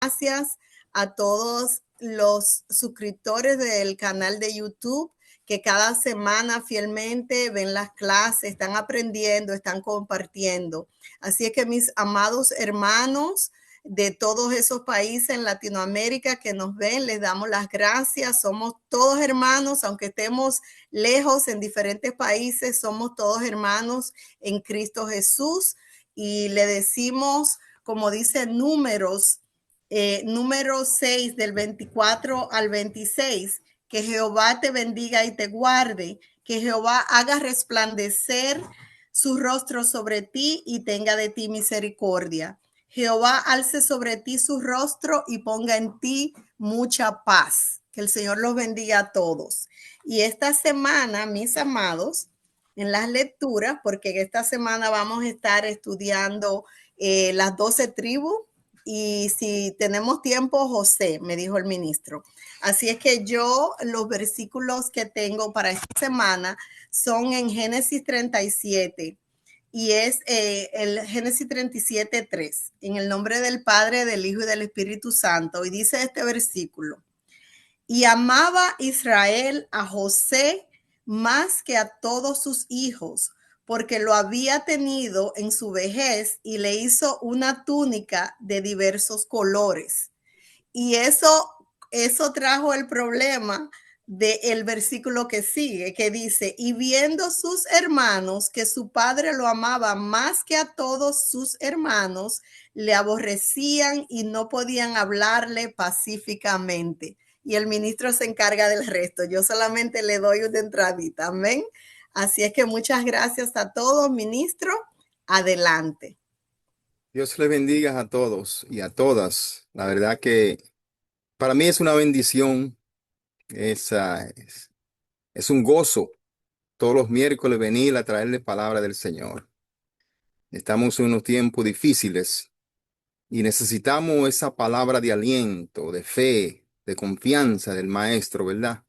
gracias a todos los suscriptores del canal de YouTube que cada semana fielmente ven las clases, están aprendiendo, están compartiendo. Así es que mis amados hermanos de todos esos países en Latinoamérica que nos ven, les damos las gracias. Somos todos hermanos, aunque estemos lejos en diferentes países, somos todos hermanos en Cristo Jesús. Y le decimos, como dice Números, número 6 del 24 al 26, que Jehová te bendiga y te guarde, que Jehová haga resplandecer su rostro sobre ti y tenga de ti misericordia. Jehová alce sobre ti su rostro y ponga en ti mucha paz. Que el Señor los bendiga a todos. Y esta semana, mis amados, en las lecturas, porque esta semana vamos a estar estudiando las 12 tribus, y si tenemos tiempo, José, me dijo el ministro. Así es que yo los versículos que tengo para esta semana son en Génesis 37 y es el Génesis 37:3, en el nombre del Padre, del Hijo y del Espíritu Santo. Y dice este versículo: y amaba Israel a José más que a todos sus hijos, porque lo había tenido en su vejez y le hizo una túnica de diversos colores. Y eso trajo el problema del versículo que sigue, que dice, y viendo sus hermanos que su padre lo amaba más que a todos sus hermanos, le aborrecían y no podían hablarle pacíficamente. Y el ministro se encarga del resto. Yo solamente le doy una entradita. Amén. Así es que muchas gracias a todos, ministro. Adelante. Dios les bendiga a todos y a todas. La verdad que para mí es una bendición, es un gozo todos los miércoles venir a traerles palabra del Señor. Estamos en unos tiempos difíciles y necesitamos esa palabra de aliento, de fe, de confianza del Maestro, ¿verdad?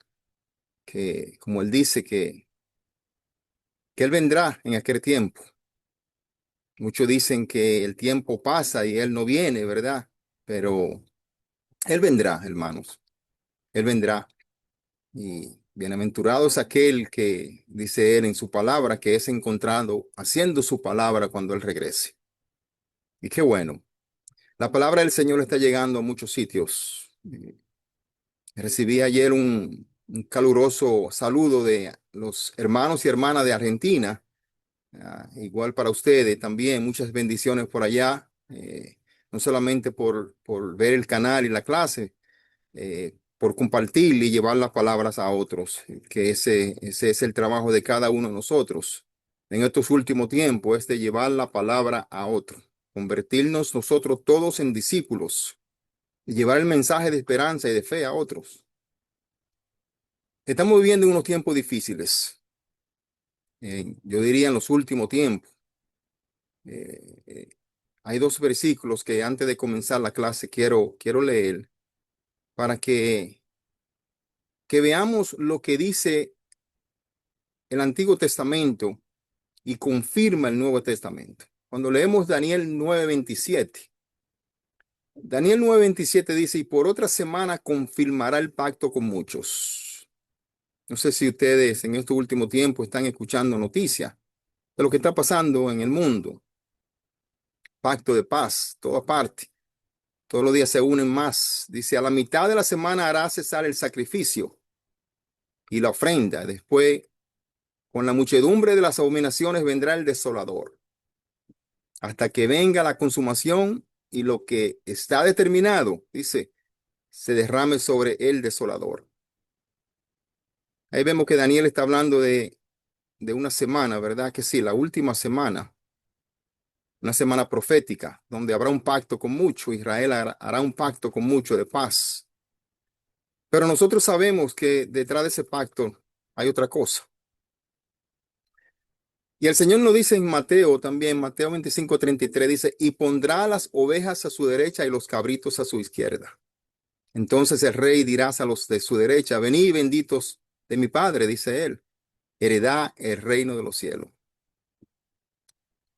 Que como Él dice que Él vendrá en aquel tiempo. Muchos dicen que el tiempo pasa y Él no viene, ¿verdad? Pero Él vendrá, hermanos. Él vendrá. Y bienaventurado es aquel que, dice Él en su palabra, que es encontrado haciendo su palabra cuando Él regrese. Y qué bueno. La palabra del Señor está llegando a muchos sitios. Recibí ayer un caluroso saludo de los hermanos y hermanas de Argentina. Igual para ustedes también, muchas bendiciones por allá. No solamente por ver el canal y la clase, por compartir y llevar las palabras a otros, que ese es el trabajo de cada uno de nosotros en estos últimos tiempos, es de llevar la palabra a otro, convertirnos nosotros todos en discípulos y llevar el mensaje de esperanza y de fe a otros. Estamos viviendo en unos tiempos difíciles, yo diría en los últimos tiempos. Eh, eh, Hay dos versículos que antes de comenzar la clase quiero leer para que veamos lo que dice el Antiguo Testamento y confirma el Nuevo Testamento. Cuando leemos Daniel 9:27, Daniel 9:27 dice, y por otra semana confirmará el pacto con muchos. No sé si ustedes en este último tiempo están escuchando noticias de lo que está pasando en el mundo. Pacto de paz, toda parte. Todos los días se unen más. Dice, a la mitad de la semana hará cesar el sacrificio y la ofrenda. Después, con la muchedumbre de las abominaciones vendrá el desolador, hasta que venga la consumación y lo que está determinado, dice, se derrame sobre el desolador. Ahí vemos que Daniel está hablando de una semana, ¿verdad? Que sí, la última semana, una semana profética, donde habrá un pacto con mucho, Israel hará un pacto con mucho de paz. Pero nosotros sabemos que detrás de ese pacto hay otra cosa. Y el Señor nos dice en Mateo también, Mateo 25:33, dice, y pondrá las ovejas a su derecha y los cabritos a su izquierda. Entonces el rey dirá a los de su derecha, venid benditos de mi Padre, dice él, heredad el reino de los cielos.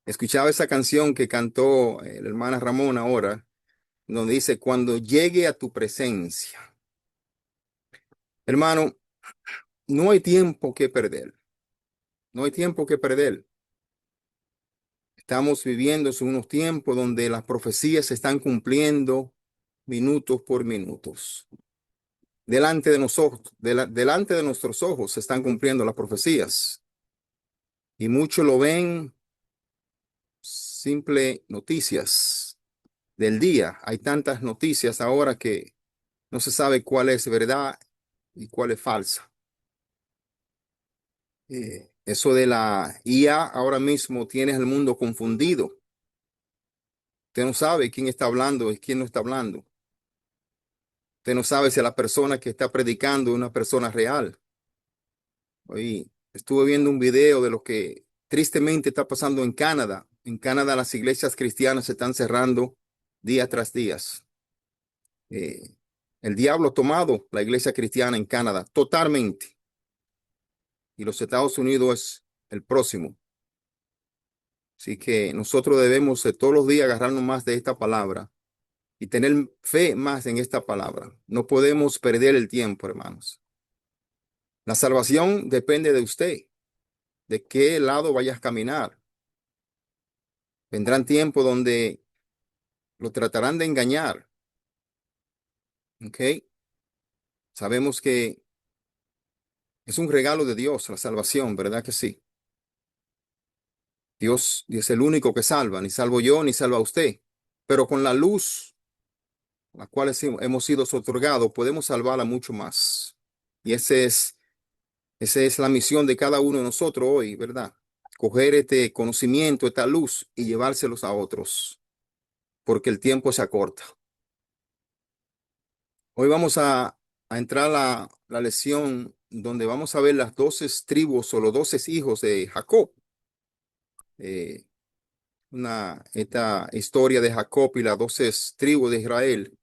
Escuchaba esa canción que cantó la hermana Ramón ahora, donde dice, cuando llegue a tu presencia. Hermano, no hay tiempo que perder. No hay tiempo que perder. Estamos viviendo en unos tiempos donde las profecías se están cumpliendo minutos por minutos. Delante de nosotros, delante de nuestros ojos se están cumpliendo las profecías. Y muchos lo ven simple noticias del día. Hay tantas noticias ahora que no se sabe cuál es verdad y cuál es falsa. Eso de la IA ahora mismo tiene al mundo confundido. Usted no sabe quién está hablando y quién no está hablando. Usted no sabe si la persona que está predicando es una persona real. Hoy estuve viendo un video de lo que tristemente está pasando en Canadá. En Canadá las iglesias cristianas se están cerrando día tras día. Eh, el diablo ha tomado la iglesia cristiana en Canadá totalmente. Y los Estados Unidos es el próximo. Así que nosotros debemos todos los días agarrarnos más de esta palabra y tener fe más en esta palabra. No podemos perder el tiempo, hermanos. La salvación depende de usted, de qué lado vayas a caminar. Vendrán tiempos donde lo tratarán de engañar. ¿Ok? Sabemos que es un regalo de Dios la salvación, ¿verdad que sí? Dios es el único que salva, ni salvo yo, ni salva a usted. Pero con la luz, la cual hemos sido otorgados, podemos salvarla mucho más. Y esa es la misión de cada uno de nosotros hoy, ¿verdad? Coger este conocimiento, esta luz y llevárselos a otros, porque el tiempo se acorta. Hoy vamos a entrar a la lección donde vamos a ver las 12 tribus o los 12 hijos de Jacob. Eh, esta historia de Jacob y las 12 tribus de Israel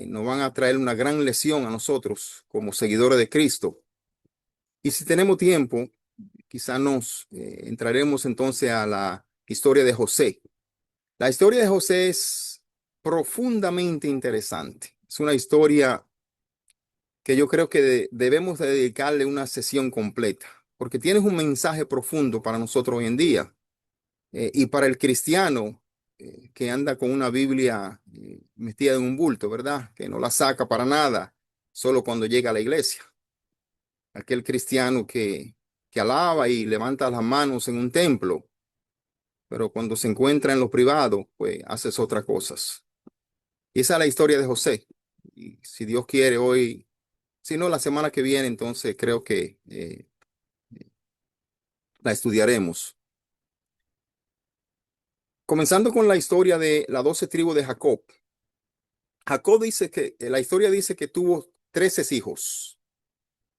nos van a traer una gran lección a nosotros como seguidores de Cristo. Y si tenemos tiempo, quizá nos entraremos entonces a la historia de José. La historia de José es profundamente interesante. Es una historia que yo creo que debemos de dedicarle una sesión completa, porque tienes un mensaje profundo para nosotros hoy en día. Y para el cristiano que anda con una Biblia metida en un bulto, ¿verdad? Que no la saca para nada, solo cuando llega a la iglesia. Aquel cristiano que alaba y levanta las manos en un templo, pero cuando se encuentra en lo privado, pues haces otras cosas. Y esa es la historia de José. Y si Dios quiere hoy, si no, la semana que viene, entonces creo que la estudiaremos. Comenzando con la historia de las 12 tribus de Jacob. Jacob dice que la historia dice que tuvo 13 hijos,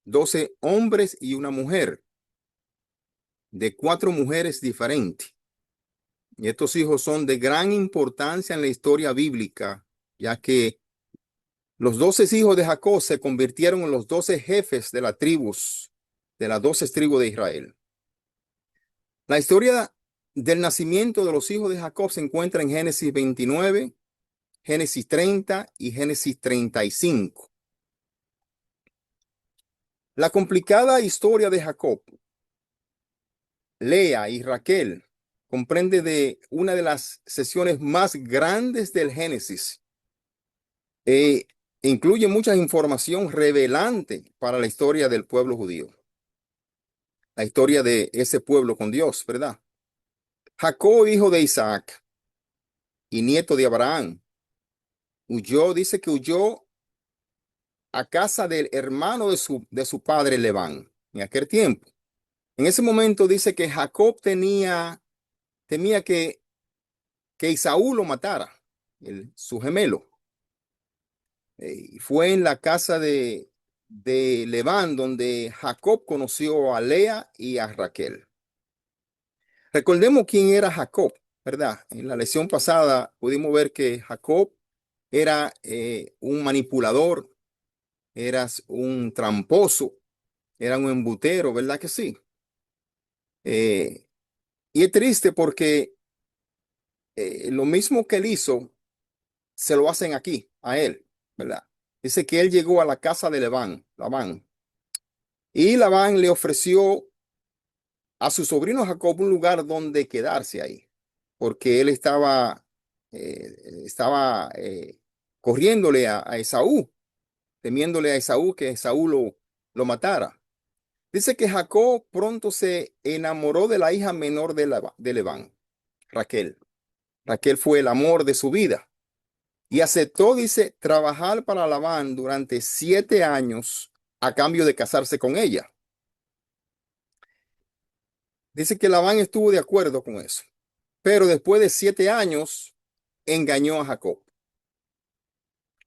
12 hombres y una mujer, de 4 mujeres diferentes. Y estos hijos son de gran importancia en la historia bíblica, ya que los 12 hijos de Jacob se convirtieron en los 12 jefes de las tribus, de las 12 tribus de Israel. La historia del nacimiento de los hijos de Jacob se encuentra en Génesis 29, Génesis 30 y Génesis 35. La complicada historia de Jacob, Lea y Raquel comprende de una de las sesiones más grandes del Génesis. E incluye mucha información revelante para la historia del pueblo judío, la historia de ese pueblo con Dios, ¿verdad? Jacob, hijo de Isaac y nieto de Abraham, dice que huyó a casa del hermano de su padre Labán en aquel tiempo. En ese momento dice que Jacob temía que Esaú lo matara, su gemelo. Fue en la casa de Labán donde Jacob conoció a Lea y a Raquel. Recordemos quién era Jacob, ¿verdad? En la lección pasada pudimos ver que Jacob era un manipulador, era un tramposo, era un embutero, ¿verdad que sí? Eh, y es triste porque lo mismo que él hizo se lo hacen aquí, a él, ¿verdad? Dice que él llegó a la casa de Labán, y Labán le ofreció a su sobrino Jacob un lugar donde quedarse ahí, porque él estaba corriéndole a Esaú, temiéndole a Esaú que Esaú lo matara. Dice que Jacob pronto se enamoró de la hija menor de Labán, Raquel. Raquel fue el amor de su vida y aceptó, dice, trabajar para Labán durante 7 años a cambio de casarse con ella. Dice que Labán estuvo de acuerdo con eso, pero después de 7 años engañó a Jacob.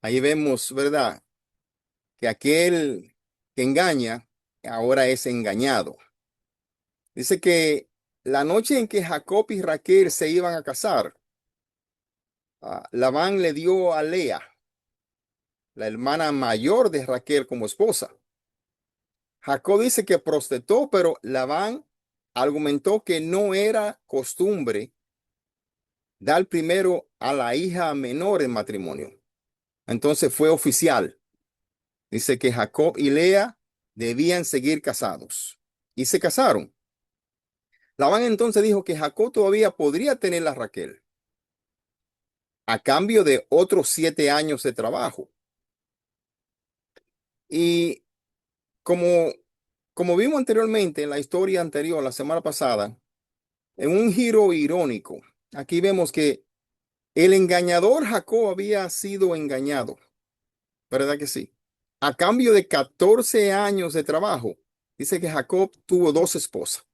Ahí vemos, ¿verdad? Que aquel que engaña ahora es engañado. Dice que la noche en que Jacob y Raquel se iban a casar, Labán le dio a Lea, la hermana mayor de Raquel, como esposa. Jacob dice que prostetó, pero Labán argumentó que no era costumbre dar primero a la hija menor en matrimonio. Entonces fue oficial. Dice que Jacob y Lea debían seguir casados. Y se casaron. Labán entonces dijo que Jacob todavía podría tener a Raquel a cambio de otros 7 años de trabajo. Y como, como vimos anteriormente en la historia anterior, la semana pasada, en un giro irónico, aquí vemos que el engañador Jacob había sido engañado, ¿verdad que sí? A cambio de 14 años de trabajo, dice que Jacob tuvo dos esposas,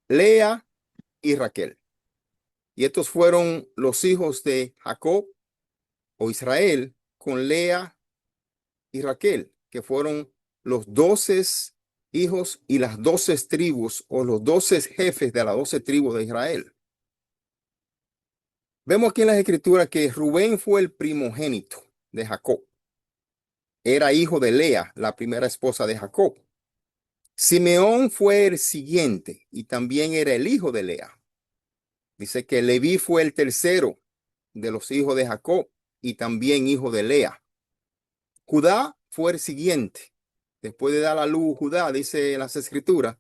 Lea y Raquel. Y estos fueron los hijos de Jacob o Israel con Lea y Raquel, que fueron los 12 hijos y las 12 tribus o los 12 jefes de las 12 tribus de Israel. Vemos aquí en las escrituras que Rubén fue el primogénito de Jacob. Era hijo de Lea, la primera esposa de Jacob. Simeón fue el siguiente y también era el hijo de Lea. Dice que Leví fue el tercero de los hijos de Jacob y también hijo de Lea. Judá fue el siguiente. Después de dar a luz Judá, dice en las escrituras,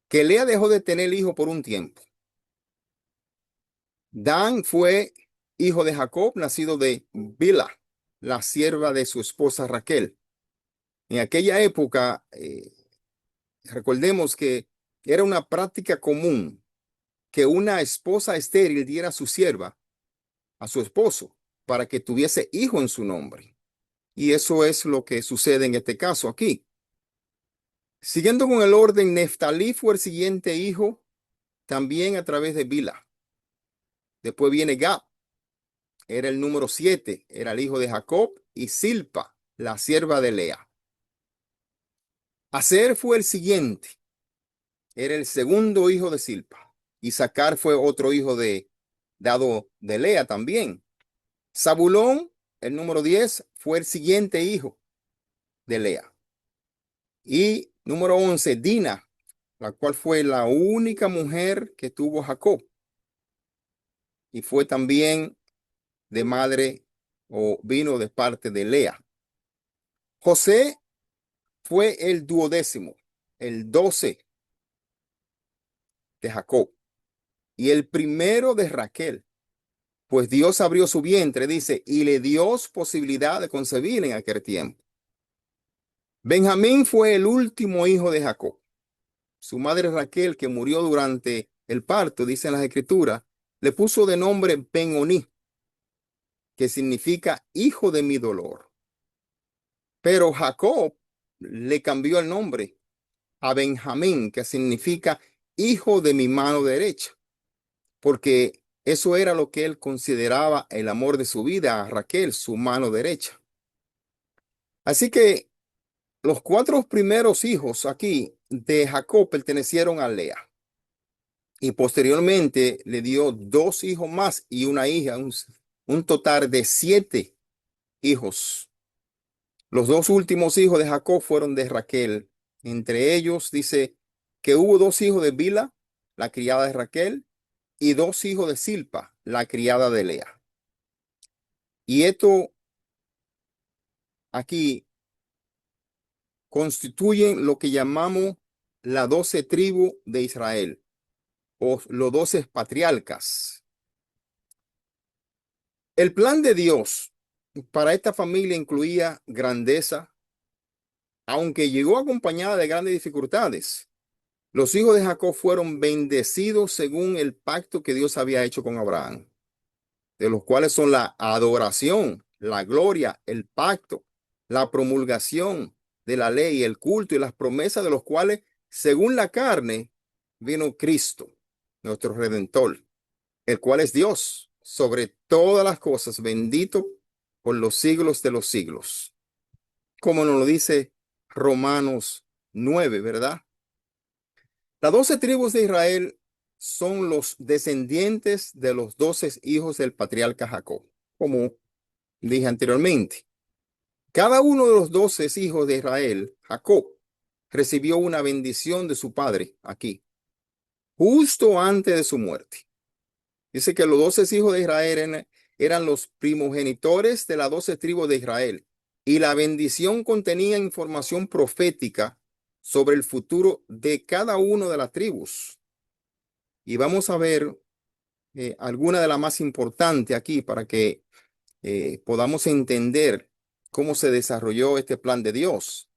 que Lea dejó de tener hijo por un tiempo. Dan fue hijo de Jacob, nacido de Bila, la sierva de su esposa Raquel. En aquella época, recordemos que era una práctica común que una esposa estéril diera a su sierva, a su esposo, para que tuviese hijo en su nombre. Y eso es lo que sucede en este caso aquí. Siguiendo con el orden, Neftalí fue el siguiente hijo, también a través de Bila. Después viene Gad, era el número 7, era el hijo de Jacob, y Silpa, la sierva de Lea. Aser fue el siguiente, era el segundo hijo de Silpa. Isaacar fue otro hijo dado de Lea también. Zabulón, el número 10, fue el siguiente hijo de Lea. Y número 11, Dina, la cual fue la única mujer que tuvo Jacob. Y fue también de madre o vino de parte de Lea. José fue el 12º, el 12 de Jacob y el primero de Raquel, pues Dios abrió su vientre, dice, y le dio posibilidad de concebir en aquel tiempo. Benjamín fue el último hijo de Jacob. Su madre Raquel, que murió durante el parto, dice en las escrituras, le puso de nombre Ben-Oní, que significa hijo de mi dolor. Pero Jacob le cambió el nombre a Benjamín, que significa hijo de mi mano derecha, porque eso era lo que él consideraba el amor de su vida, a Raquel, su mano derecha. Así que los 4 primeros hijos aquí de Jacob pertenecieron a Lea. Y posteriormente le dio 2 hijos más y una hija, un total de 7 hijos. Los 2 últimos hijos de Jacob fueron de Raquel. Entre ellos dice que hubo 2 hijos de Bila, la criada de Raquel, y 2 hijos de Silpa, la criada de Lea. Y esto aquí constituyen lo que llamamos la 12 tribu de Israel o los 12 patriarcas. El plan de Dios para esta familia incluía grandeza, aunque llegó acompañada de grandes dificultades. Los hijos de Jacob fueron bendecidos según el pacto que Dios había hecho con Abraham, de los cuales son la adoración, la gloria, el pacto, la promulgación de la ley, el culto y las promesas de los cuales, según la carne, vino Cristo, nuestro Redentor, el cual es Dios sobre todas las cosas, bendito por los siglos de los siglos. Como nos lo dice Romanos 9, ¿verdad? Las 12 tribus de Israel son los descendientes de los 12 hijos del patriarca Jacob, como dije anteriormente. Cada uno de los 12 hijos de Israel, Jacob, recibió una bendición de su padre aquí, justo antes de su muerte. Dice que los 12 hijos de Israel eran los primogenitores de las 12 tribus de Israel, y la bendición contenía información profética sobre el futuro de cada una de las tribus. Y vamos a ver alguna de las más importantes aquí para que podamos entender cómo se desarrolló este plan de Dios.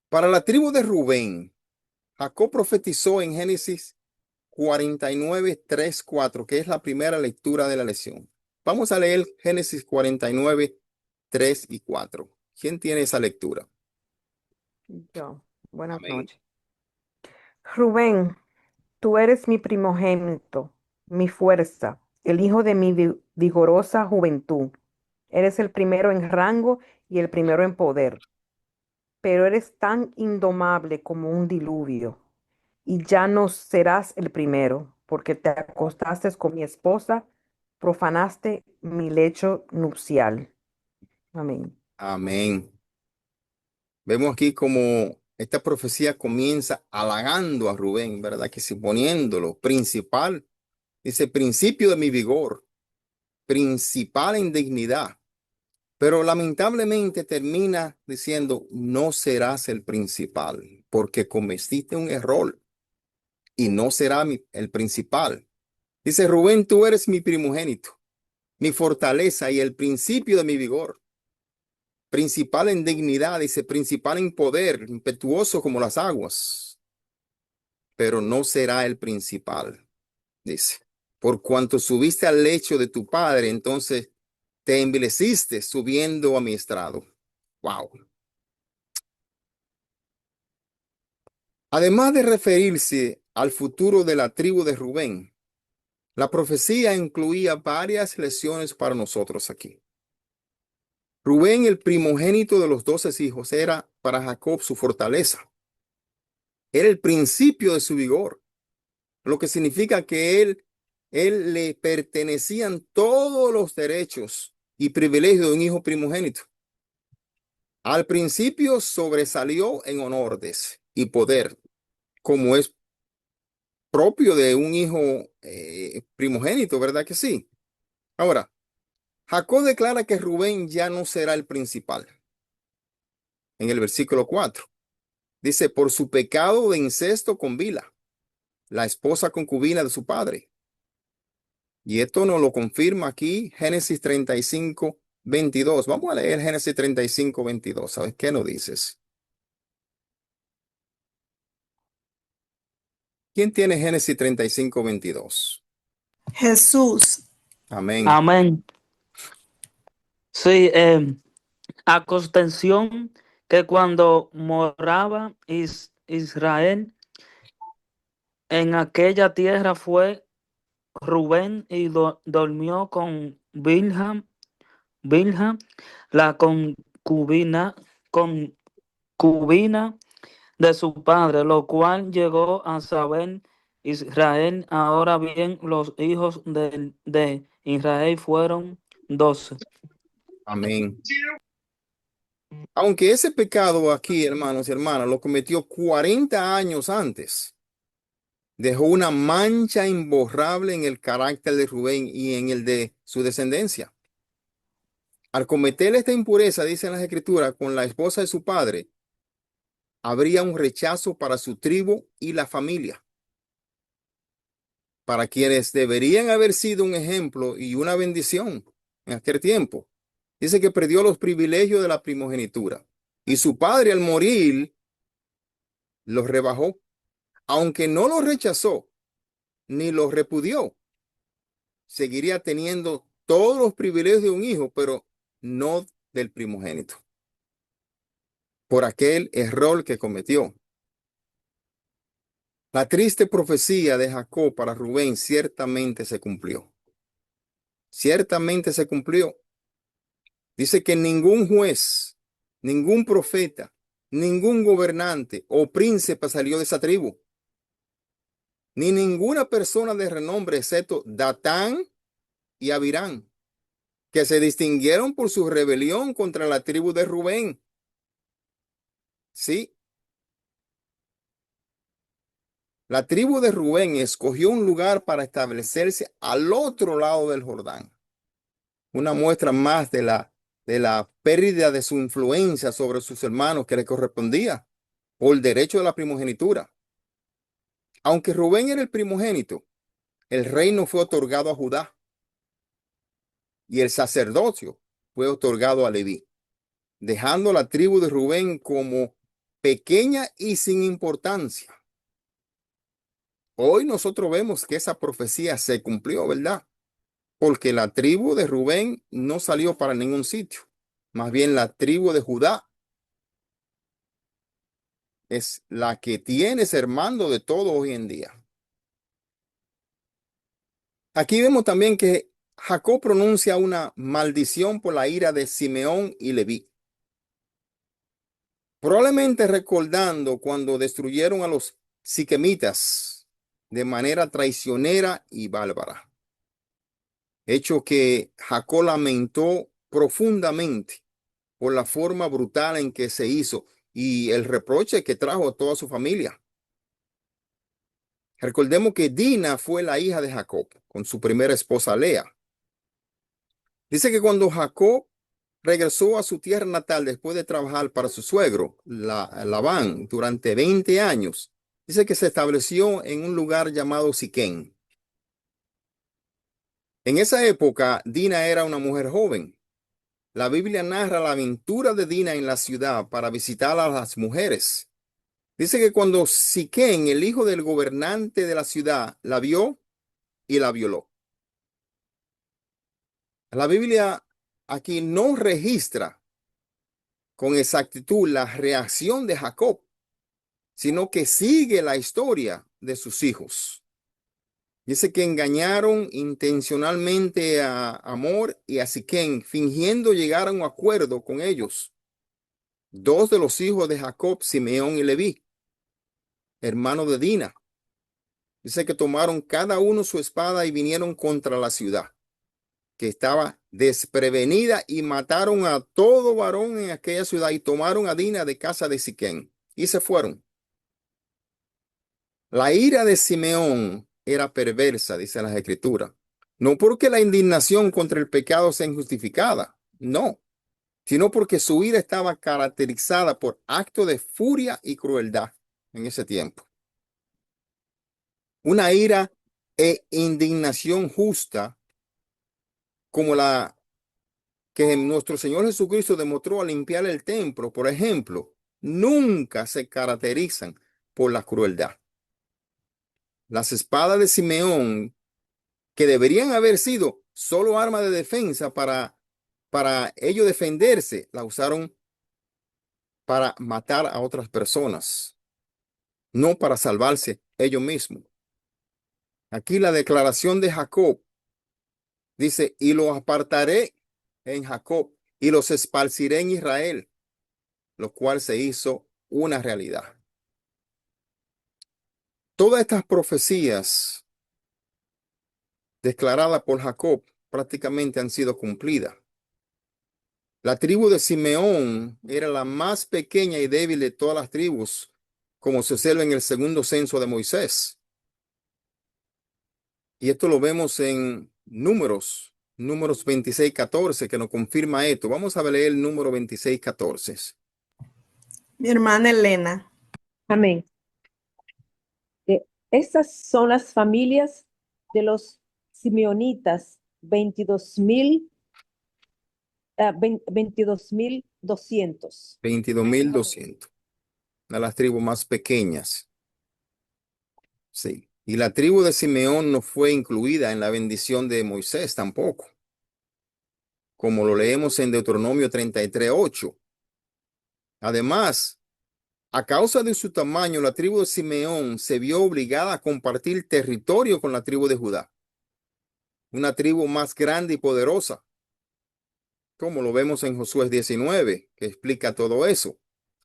Para la tribu de Rubén, Jacob profetizó en Génesis 49, 3, 4, que es la primera lectura de la lección. Vamos a leer Génesis 49, 3 y 4. ¿Quién tiene esa lectura? Yo, buenas Amén. noches. Rubén, tú eres mi primogénito, mi fuerza, el hijo de mi vigorosa juventud. Eres el primero en rango y el primero en poder, pero eres tan indomable como un diluvio, y ya no serás el primero, porque te acostaste con mi esposa, profanaste mi lecho nupcial. Amén. Amén. Vemos aquí como esta profecía comienza halagando a Rubén, ¿verdad? Que si poniéndolo principal, dice principio de mi vigor, principal en dignidad, pero lamentablemente termina diciendo no serás el principal porque cometiste un error y no será el principal. Dice Rubén, tú eres mi primogénito, mi fortaleza y el principio de mi vigor. Principal en dignidad, dice, principal en poder, impetuoso como las aguas, pero no será el principal, dice. Por cuanto subiste al lecho de tu padre, entonces te envileciste subiendo a mi estrado. Wow. Además de referirse al futuro de la tribu de Rubén, la profecía incluía varias lecciones para nosotros aquí. Rubén, el primogénito de los 12 hijos, era para Jacob su fortaleza. Era el principio de su vigor, lo que significa que él le pertenecían todos los derechos y privilegios de un hijo primogénito. Al principio sobresalió en honores y poder, como es propio de un hijo primogénito, ¿verdad que sí? Ahora, Jacob declara que Rubén ya no será el principal. En el versículo 4 dice, por su pecado de incesto con Bila, la esposa concubina de su padre. Y esto nos lo confirma aquí Génesis 35, 22. Vamos a leer Génesis 35, 22. ¿Sabes qué nos dices? ¿Quién tiene Génesis 35, 22? Jesús. Amén. Amén. Sí, aconteció que cuando moraba Israel en aquella tierra fue Rubén y durmió con Bilha, la concubina de su padre, lo cual llegó a saber Israel. Ahora bien, los hijos de Israel fueron 12. Amén. Aunque ese pecado aquí, hermanos y hermanas, lo cometió 40 años antes, dejó una mancha imborrable en el carácter de Rubén y en el de su descendencia. Al cometer esta impureza, dicen las escrituras, con la esposa de su padre, habría un rechazo para su tribu y la familia, para quienes deberían haber sido un ejemplo y una bendición en aquel tiempo. Dice que perdió los privilegios de la primogenitura y su padre al morir los rebajó, aunque no los rechazó ni los repudió, seguiría teniendo todos los privilegios de un hijo, pero no del primogénito, por aquel error que cometió. La triste profecía de Jacob para Rubén ciertamente se cumplió. Ciertamente se cumplió. Dice que ningún juez, ningún profeta, ningún gobernante o príncipe salió de esa tribu, ni ninguna persona de renombre excepto Datán y Abirán, que se distinguieron por su rebelión contra la tribu de Rubén. Sí, la tribu de Rubén escogió un lugar para establecerse al otro lado del Jordán. Una muestra más de la pérdida de su influencia sobre sus hermanos que le correspondía por el derecho de la primogenitura. Aunque Rubén era el primogénito, el reino fue otorgado a Judá y el sacerdocio fue otorgado a Leví, dejando la tribu de Rubén como pequeña y sin importancia. Hoy nosotros vemos que esa profecía se cumplió, ¿verdad? Porque la tribu de Rubén no salió para ningún sitio. Más bien la tribu de Judá es la que tiene ser mando de todo hoy en día. Aquí vemos también que Jacob pronuncia una maldición por la ira de Simeón y Leví. Probablemente recordando cuando destruyeron a los siquemitas de manera traicionera y bárbara. Hecho que Jacob lamentó profundamente por la forma brutal en que se hizo y el reproche que trajo a toda su familia. Recordemos que Dina fue la hija de Jacob con su primera esposa Lea. Dice que cuando Jacob regresó a su tierra natal después de trabajar para su suegro, Labán, durante 20 años, dice que se estableció en un lugar llamado Siquén. En esa época, Dina era una mujer joven. La Biblia narra la aventura de Dina en la ciudad para visitar a las mujeres. Dice que cuando Siquén, el hijo del gobernante de la ciudad, la vio y la violó. La Biblia aquí no registra con exactitud la reacción de Jacob, sino que sigue la historia de sus hijos. Dice que engañaron intencionalmente a Amor y a Siquén, fingiendo llegar a un acuerdo con ellos. Dos de los hijos de Jacob, Simeón y Leví, hermanos de Dina. Dice que tomaron cada uno su espada y vinieron contra la ciudad, que estaba desprevenida, y mataron a todo varón en aquella ciudad y tomaron a Dina de casa de Siquén y se fueron. La ira de Simeón era perversa, dice las escrituras, no porque la indignación contra el pecado sea injustificada, no, sino porque su ira estaba caracterizada por actos de furia y crueldad en ese tiempo. Una ira e indignación justa como la que nuestro Señor Jesucristo demostró al limpiar el templo, por ejemplo, nunca se caracterizan por la crueldad. Las espadas de Simeón, que deberían haber sido solo arma de defensa para ellos defenderse, la usaron para matar a otras personas, no para salvarse ellos mismos. Aquí la declaración de Jacob dice, y los apartaré en Jacob y los esparciré en Israel, lo cual se hizo una realidad. Todas estas profecías declaradas por Jacob prácticamente han sido cumplidas. La tribu de Simeón era la más pequeña y débil de todas las tribus, como se observa en el segundo censo de Moisés. Y esto lo vemos en Números Números 26, 14, que nos confirma esto. Vamos a leer el número 26, 14. Mi hermana Elena. Amén. Estas son las familias de los simeonitas, 22.200. 22.200. Una de las tribus más pequeñas. Sí. Y la tribu de Simeón no fue incluida en la bendición de Moisés tampoco, como lo leemos en Deuteronomio 33, 8. Además, a causa de su tamaño, la tribu de Simeón se vio obligada a compartir territorio con la tribu de Judá, una tribu más grande y poderosa, como lo vemos en Josué 19, que explica todo eso.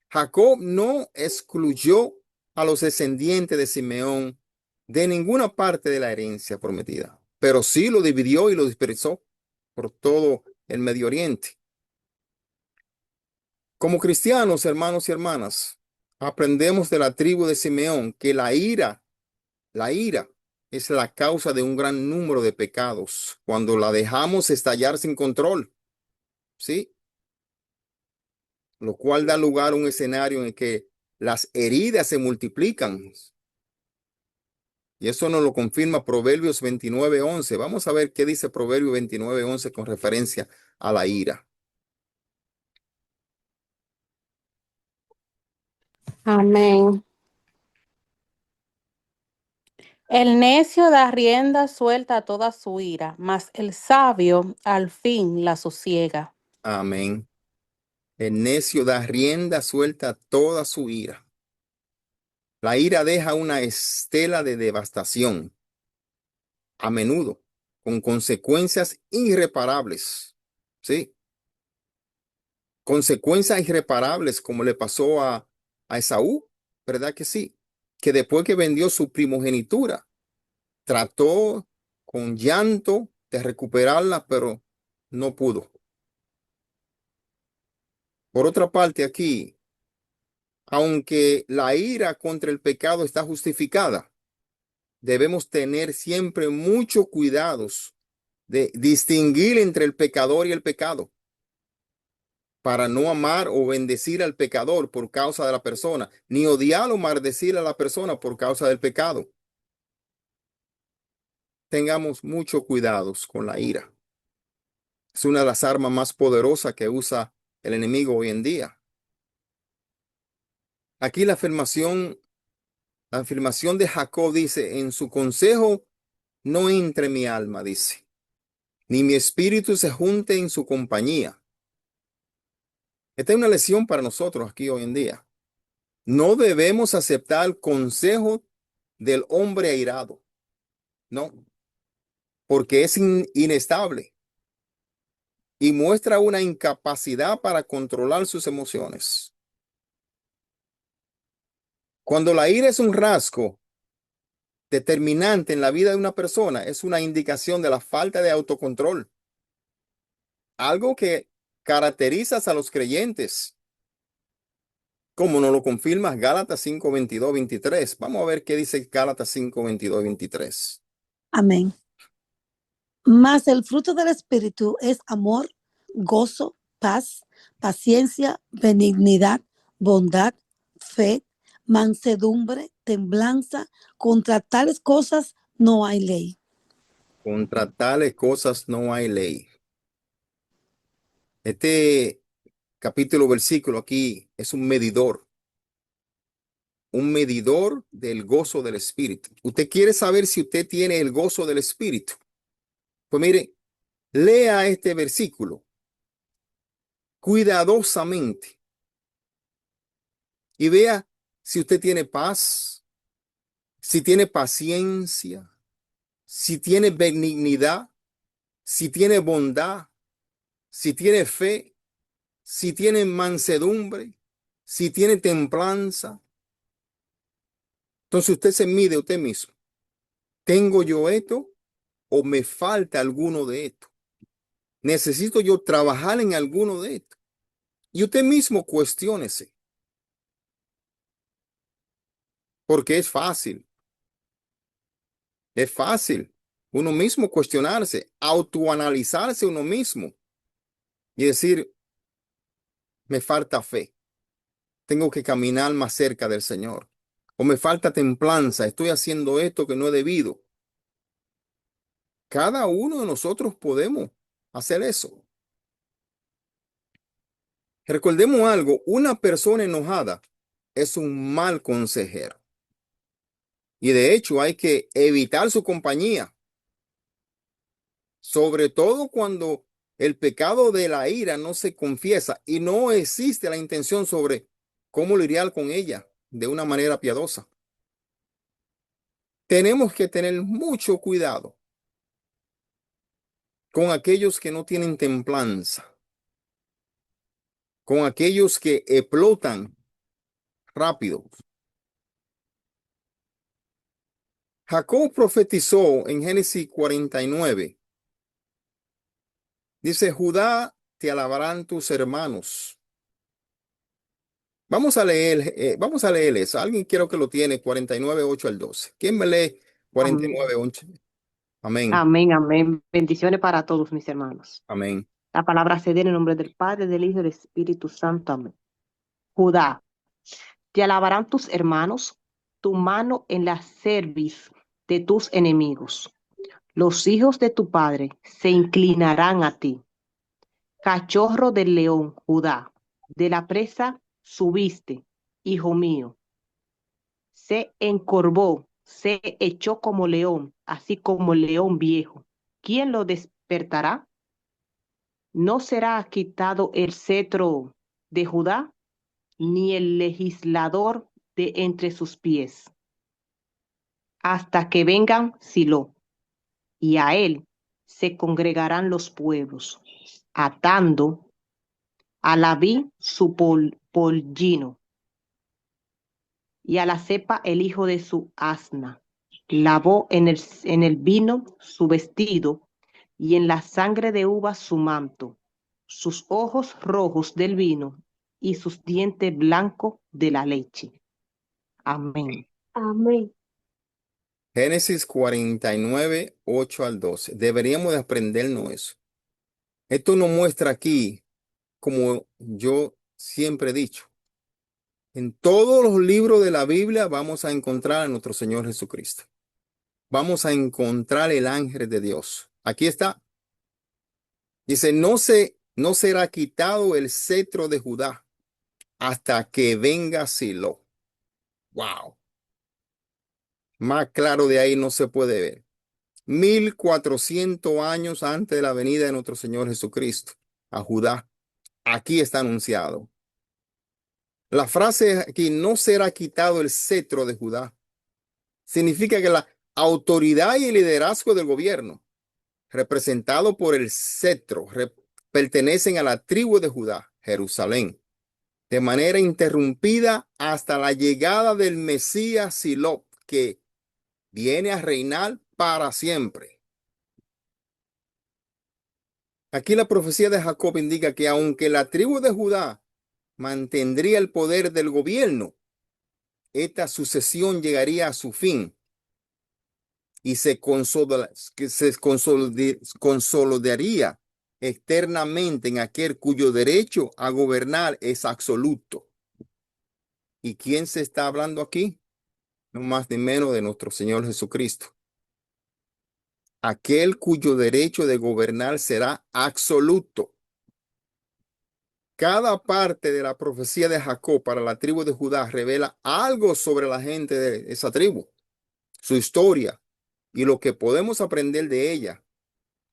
Jacob no excluyó a los descendientes de Simeón de ninguna parte de la herencia prometida, pero sí lo dividió y lo dispersó por todo el Medio Oriente. Como cristianos, hermanos y hermanas, aprendemos de la tribu de Simeón que la ira es la causa de un gran número de pecados cuando la dejamos estallar sin control, ¿sí? Lo cual da lugar a un escenario en el que las heridas se multiplican. Y eso nos lo confirma Proverbios 29, 11. Vamos a ver qué dice Proverbios 29, 11 con referencia a la ira. Amén. El necio da rienda suelta a toda su ira, mas el sabio al fin la sosiega. Amén. El necio da rienda suelta a toda su ira. La ira deja una estela de devastación, a menudo, con consecuencias irreparables. ¿Sí? Consecuencias irreparables como le pasó a Esaú, ¿verdad que sí? Que después que vendió su primogenitura, trató con llanto de recuperarla, pero no pudo. Por otra parte, aquí, aunque la ira contra el pecado está justificada, debemos tener siempre mucho cuidados de distinguir entre el pecador y el pecado, para no amar o bendecir al pecador por causa de la persona, ni odiar o maldecir a la persona por causa del pecado. Tengamos mucho cuidados con la ira. Es una de las armas más poderosas que usa el enemigo hoy en día. Aquí la afirmación de Jacob dice, en su consejo no entre mi alma, dice, ni mi espíritu se junte en su compañía. Esta es una lección para nosotros aquí hoy en día. No debemos aceptar el consejo del hombre airado, no, porque es inestable y muestra una incapacidad para controlar sus emociones. Cuando la ira es un rasgo determinante en la vida de una persona, es una indicación de la falta de autocontrol, algo que caracteriza a los creyentes, como nos lo confirma Gálatas 5, 22, 23. Vamos a ver qué dice Gálatas 5, 22 y 23. Amén. Mas el fruto del Espíritu es amor, gozo, paz, paciencia, benignidad, bondad, fe, mansedumbre, templanza. Contra tales cosas no hay ley. Contra tales cosas no hay ley. Este capítulo, versículo aquí es un medidor del gozo del Espíritu. Usted quiere saber si usted tiene el gozo del Espíritu. Pues mire, lea este versículo cuidadosamente y vea si usted tiene paz, si tiene paciencia, si tiene benignidad, si tiene bondad, si tiene fe, si tiene mansedumbre, si tiene templanza. Entonces usted se mide usted mismo. ¿Tengo yo esto o me falta alguno de esto? ¿Necesito yo trabajar en alguno de estos? Y usted mismo cuestiónese. Porque es fácil. Es fácil uno mismo cuestionarse, autoanalizarse uno mismo y decir, me falta fe, tengo que caminar más cerca del Señor, o me falta templanza, estoy haciendo esto que no he debido. Cada uno de nosotros podemos hacer eso. Recordemos algo, una persona enojada es un mal consejero. Y de hecho hay que evitar su compañía, sobre todo cuando el pecado de la ira no se confiesa y no existe la intención sobre cómo lidiar con ella de una manera piadosa. Tenemos que tener mucho cuidado con aquellos que no tienen templanza, con aquellos que explotan rápido. Jacob profetizó en Génesis 49. Dice, Judá, te alabarán tus hermanos. Vamos a leer eso. Alguien quiero que lo tiene, 49, 8 al 12. ¿Quién me lee 49, 8? Amén. Amén, amén. Bendiciones para todos mis hermanos. Amén. La palabra se dé en el nombre del Padre, del Hijo y del Espíritu Santo. Amén. Judá, te alabarán tus hermanos, tu mano en la cerviz de tus enemigos. Los hijos de tu padre se inclinarán a ti. Cachorro del león, Judá, de la presa subiste, hijo mío. Se encorvó, se echó como león, así como el león viejo. ¿Quién lo despertará? ¿No será quitado el cetro de Judá, ni el legislador de entre sus pies, hasta que vengan Silo, y a él se congregarán los pueblos, atando a la vid su pollino, y a la cepa el hijo de su asna. Lavó en el vino su vestido, y en la sangre de uvas su manto, sus ojos rojos del vino, y sus dientes blancos de la leche. Amén. Amén. Génesis 49, 8 al 12. Deberíamos de aprendernos eso. Esto nos muestra aquí, como yo siempre he dicho, en todos los libros de la Biblia vamos a encontrar a nuestro Señor Jesucristo. Vamos a encontrar el ángel de Dios. Aquí está. Dice, no será quitado el cetro de Judá hasta que venga Silo. Wow. Más claro de ahí no se puede ver. 1400 años antes de la venida de nuestro Señor Jesucristo a Judá. Aquí está anunciado. La frase aquí, no será quitado el cetro de Judá, significa que la autoridad y el liderazgo del gobierno, representado por el cetro, pertenecen a la tribu de Judá, Jerusalén, de manera interrumpida hasta la llegada del Mesías Silo, que viene a reinar para siempre. Aquí la profecía de Jacob indica que aunque la tribu de Judá mantendría el poder del gobierno, esta sucesión llegaría a su fin y se consolidaría externamente en aquel cuyo derecho a gobernar es absoluto. ¿Y quién se está hablando aquí? No más ni menos de nuestro Señor Jesucristo. Aquel cuyo derecho de gobernar será absoluto. Cada parte de la profecía de Jacob para la tribu de Judá revela algo sobre la gente de esa tribu, su historia y lo que podemos aprender de ella.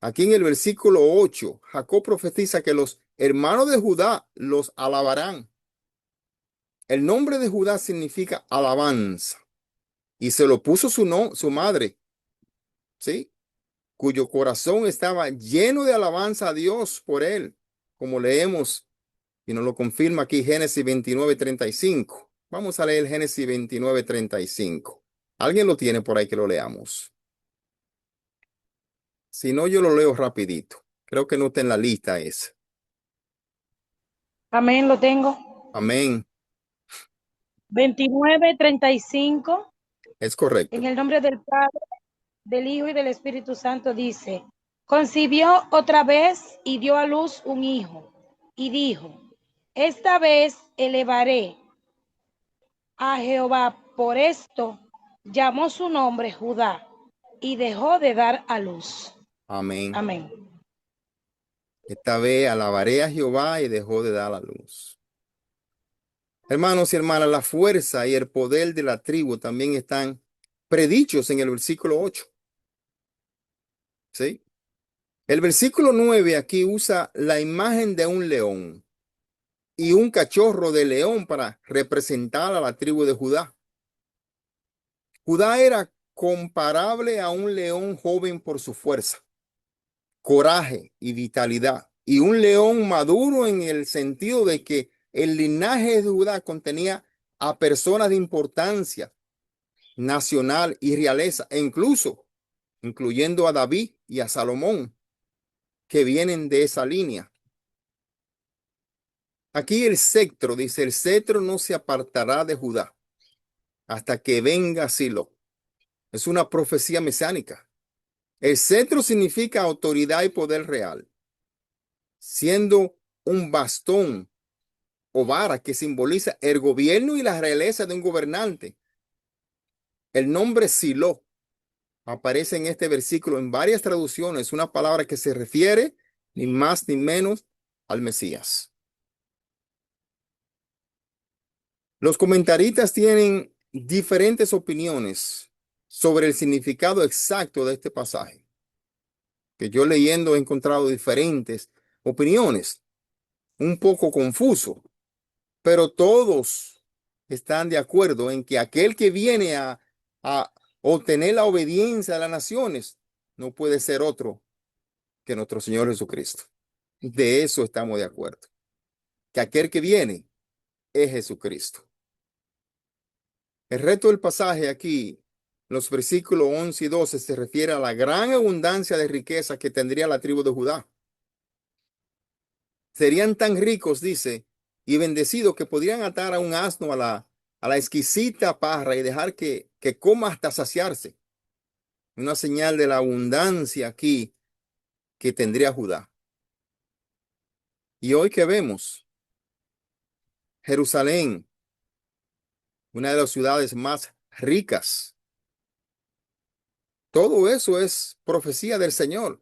Aquí en el versículo 8, Jacob profetiza que los hermanos de Judá los alabarán. El nombre de Judá significa alabanza y se lo puso su madre, ¿sí? Cuyo corazón estaba lleno de alabanza a Dios por él, como leemos. Y nos lo confirma aquí Génesis 29:35. Vamos a leer Génesis 29:35. ¿Alguien lo tiene por ahí que lo leamos? Si no, yo lo leo rapidito. Creo que no está en la lista esa. Amén, lo tengo. Amén. 29:35. Es correcto. En el nombre del Padre, del Hijo y del Espíritu Santo dice, concibió otra vez y dio a luz un hijo, y dijo, esta vez elevaré a Jehová, por esto llamó su nombre Judá, y dejó de dar a luz. Amén. Amén. Esta vez alabaré a Jehová y dejó de dar la luz. Hermanos y hermanas, la fuerza y el poder de la tribu también están predichos en el versículo 8. ¿Sí? El versículo 9 aquí usa la imagen de un león y un cachorro de león para representar a la tribu de Judá. Judá era comparable a un león joven por su fuerza, coraje y vitalidad, y un león maduro en el sentido de que el linaje de Judá contenía a personas de importancia nacional y realeza, e incluyendo a David y a Salomón, que vienen de esa línea. Aquí el cetro, dice, el cetro no se apartará de Judá hasta que venga Silo. Es una profecía mesiánica. El cetro significa autoridad y poder real, siendo un bastón o vara que simboliza el gobierno y la realeza de un gobernante. El nombre Silo aparece en este versículo en varias traducciones, una palabra que se refiere ni más ni menos al Mesías. Los comentaristas tienen diferentes opiniones sobre el significado exacto de este pasaje, que yo leyendo he encontrado diferentes opiniones, un poco confuso, pero todos están de acuerdo en que aquel que viene a obtener la obediencia de las naciones no puede ser otro que nuestro Señor Jesucristo. De eso estamos de acuerdo, que aquel que viene es Jesucristo. El resto del pasaje aquí, los versículos 11 y 12, se refiere a la gran abundancia de riqueza que tendría la tribu de Judá. Serían tan ricos, dice, y bendecidos que podrían atar a un asno a la exquisita parra y dejar que coma hasta saciarse. Una señal de la abundancia aquí que tendría Judá. Y hoy que vemos Jerusalén, una de las ciudades más ricas, todo eso es profecía del Señor.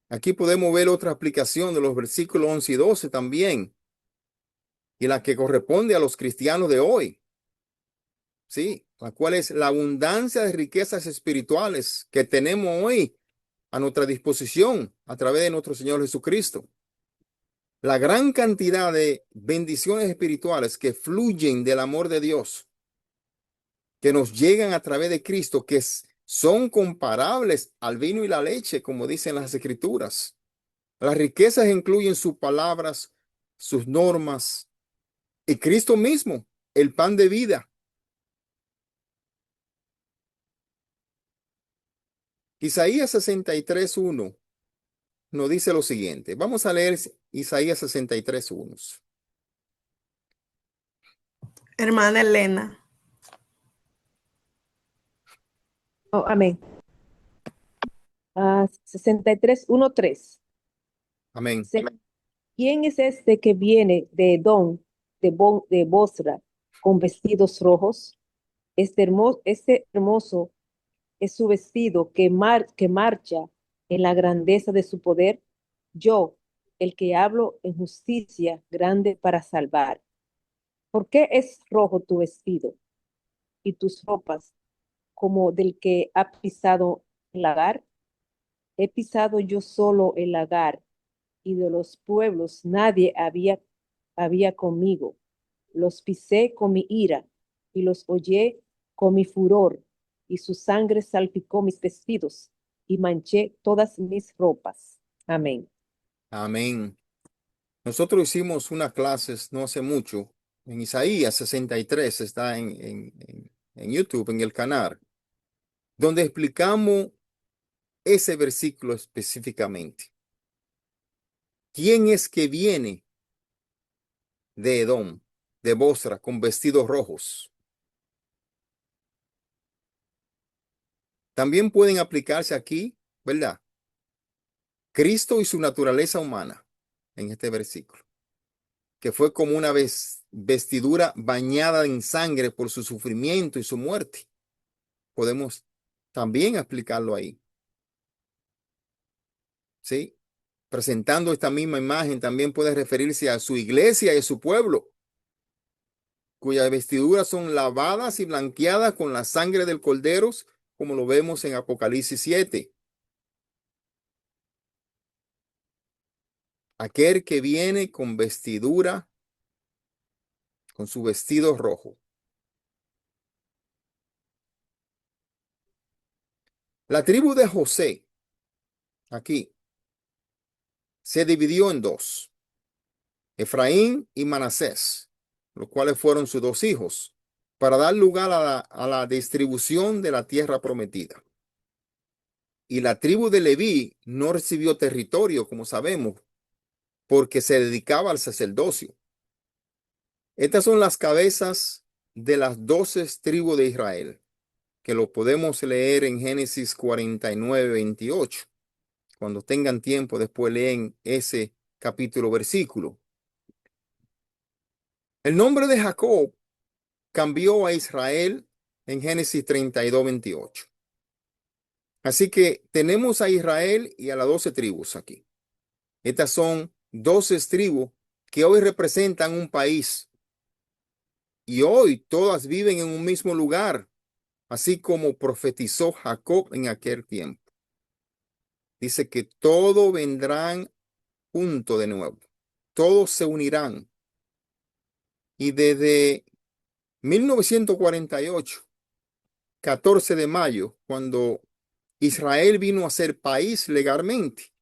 Aquí podemos ver otra aplicación de los versículos 11 y 12 también, y la que corresponde a los cristianos de hoy. Sí, la cual es la abundancia de riquezas espirituales que tenemos hoy a nuestra disposición a través de nuestro Señor Jesucristo. La gran cantidad de bendiciones espirituales que fluyen del amor de Dios, que nos llegan a través de Cristo, que son comparables al vino y la leche, como dicen las Escrituras. Las riquezas incluyen sus palabras, sus normas y Cristo mismo, el pan de vida. Isaías 63:1 nos dice lo siguiente. Vamos a leer Isaías 63:1. Hermana Elena. Oh, amén. 63:1-3. Amén. Dice, ¿quién es este que viene de Edom, de Bosra, con vestidos rojos? Este hermoso es su vestido que marcha en la grandeza de su poder. Yo, el que hablo en justicia grande para salvar. ¿Por qué es rojo tu vestido y tus ropas como del que ha pisado el lagar? He pisado yo solo el lagar, y de los pueblos nadie había conmigo. Los pisé con mi ira, y los hollé con mi furor, y su sangre salpicó mis vestidos, y manché todas mis ropas. Amén. Amén. Nosotros hicimos unas clases no hace mucho en Isaías 63, está en YouTube, en el canal, donde explicamos ese versículo específicamente. ¿Quién es que viene de Edom, de Bosra, con vestidos rojos? también pueden aplicarse aquí, ¿verdad? Cristo y su naturaleza humana en este versículo, que fue como una vestidura bañada en sangre por su sufrimiento y su muerte. Podemos también aplicarlo ahí. ¿Sí? Presentando esta misma imagen, también puede referirse a su iglesia y a su pueblo, cuyas vestiduras son lavadas y blanqueadas con la sangre del Cordero, como lo vemos en Apocalipsis 7. Aquel que viene con vestidura, con su vestido rojo. La tribu de José, aquí, se dividió en dos: Efraín y Manasés, los cuales fueron sus dos hijos, para dar lugar a la distribución de la tierra prometida. Y la tribu de Leví no recibió territorio, como sabemos, porque se dedicaba al sacerdocio. Estas son las cabezas de las 12 tribus de Israel, que lo podemos leer en Génesis 49:28. Cuando tengan tiempo, después leen ese capítulo, versículo. El nombre de Jacob cambió a Israel en Génesis 32:28. Así que tenemos a Israel y a las 12 tribus aquí. Estas son 12 tribus que hoy representan un país. Y hoy todas viven en un mismo lugar, así como profetizó Jacob en aquel tiempo. Dice que todos vendrán juntos de nuevo. Todos se unirán. Y desde 1948, 14 de mayo, cuando Israel vino a ser país legalmente,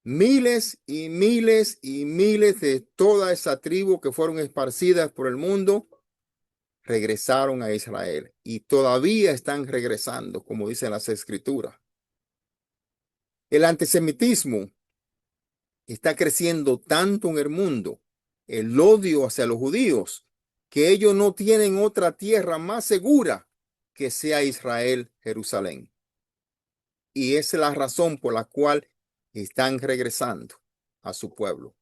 miles y miles y miles de toda esa tribu que fueron esparcidas por el mundo regresaron a Israel y todavía están regresando, como dicen las escrituras. El antisemitismo está creciendo tanto en el mundo, el odio hacia los judíos, que ellos no tienen otra tierra más segura que sea Israel, Jerusalén. Y esa es la razón por la cual están regresando a su pueblo.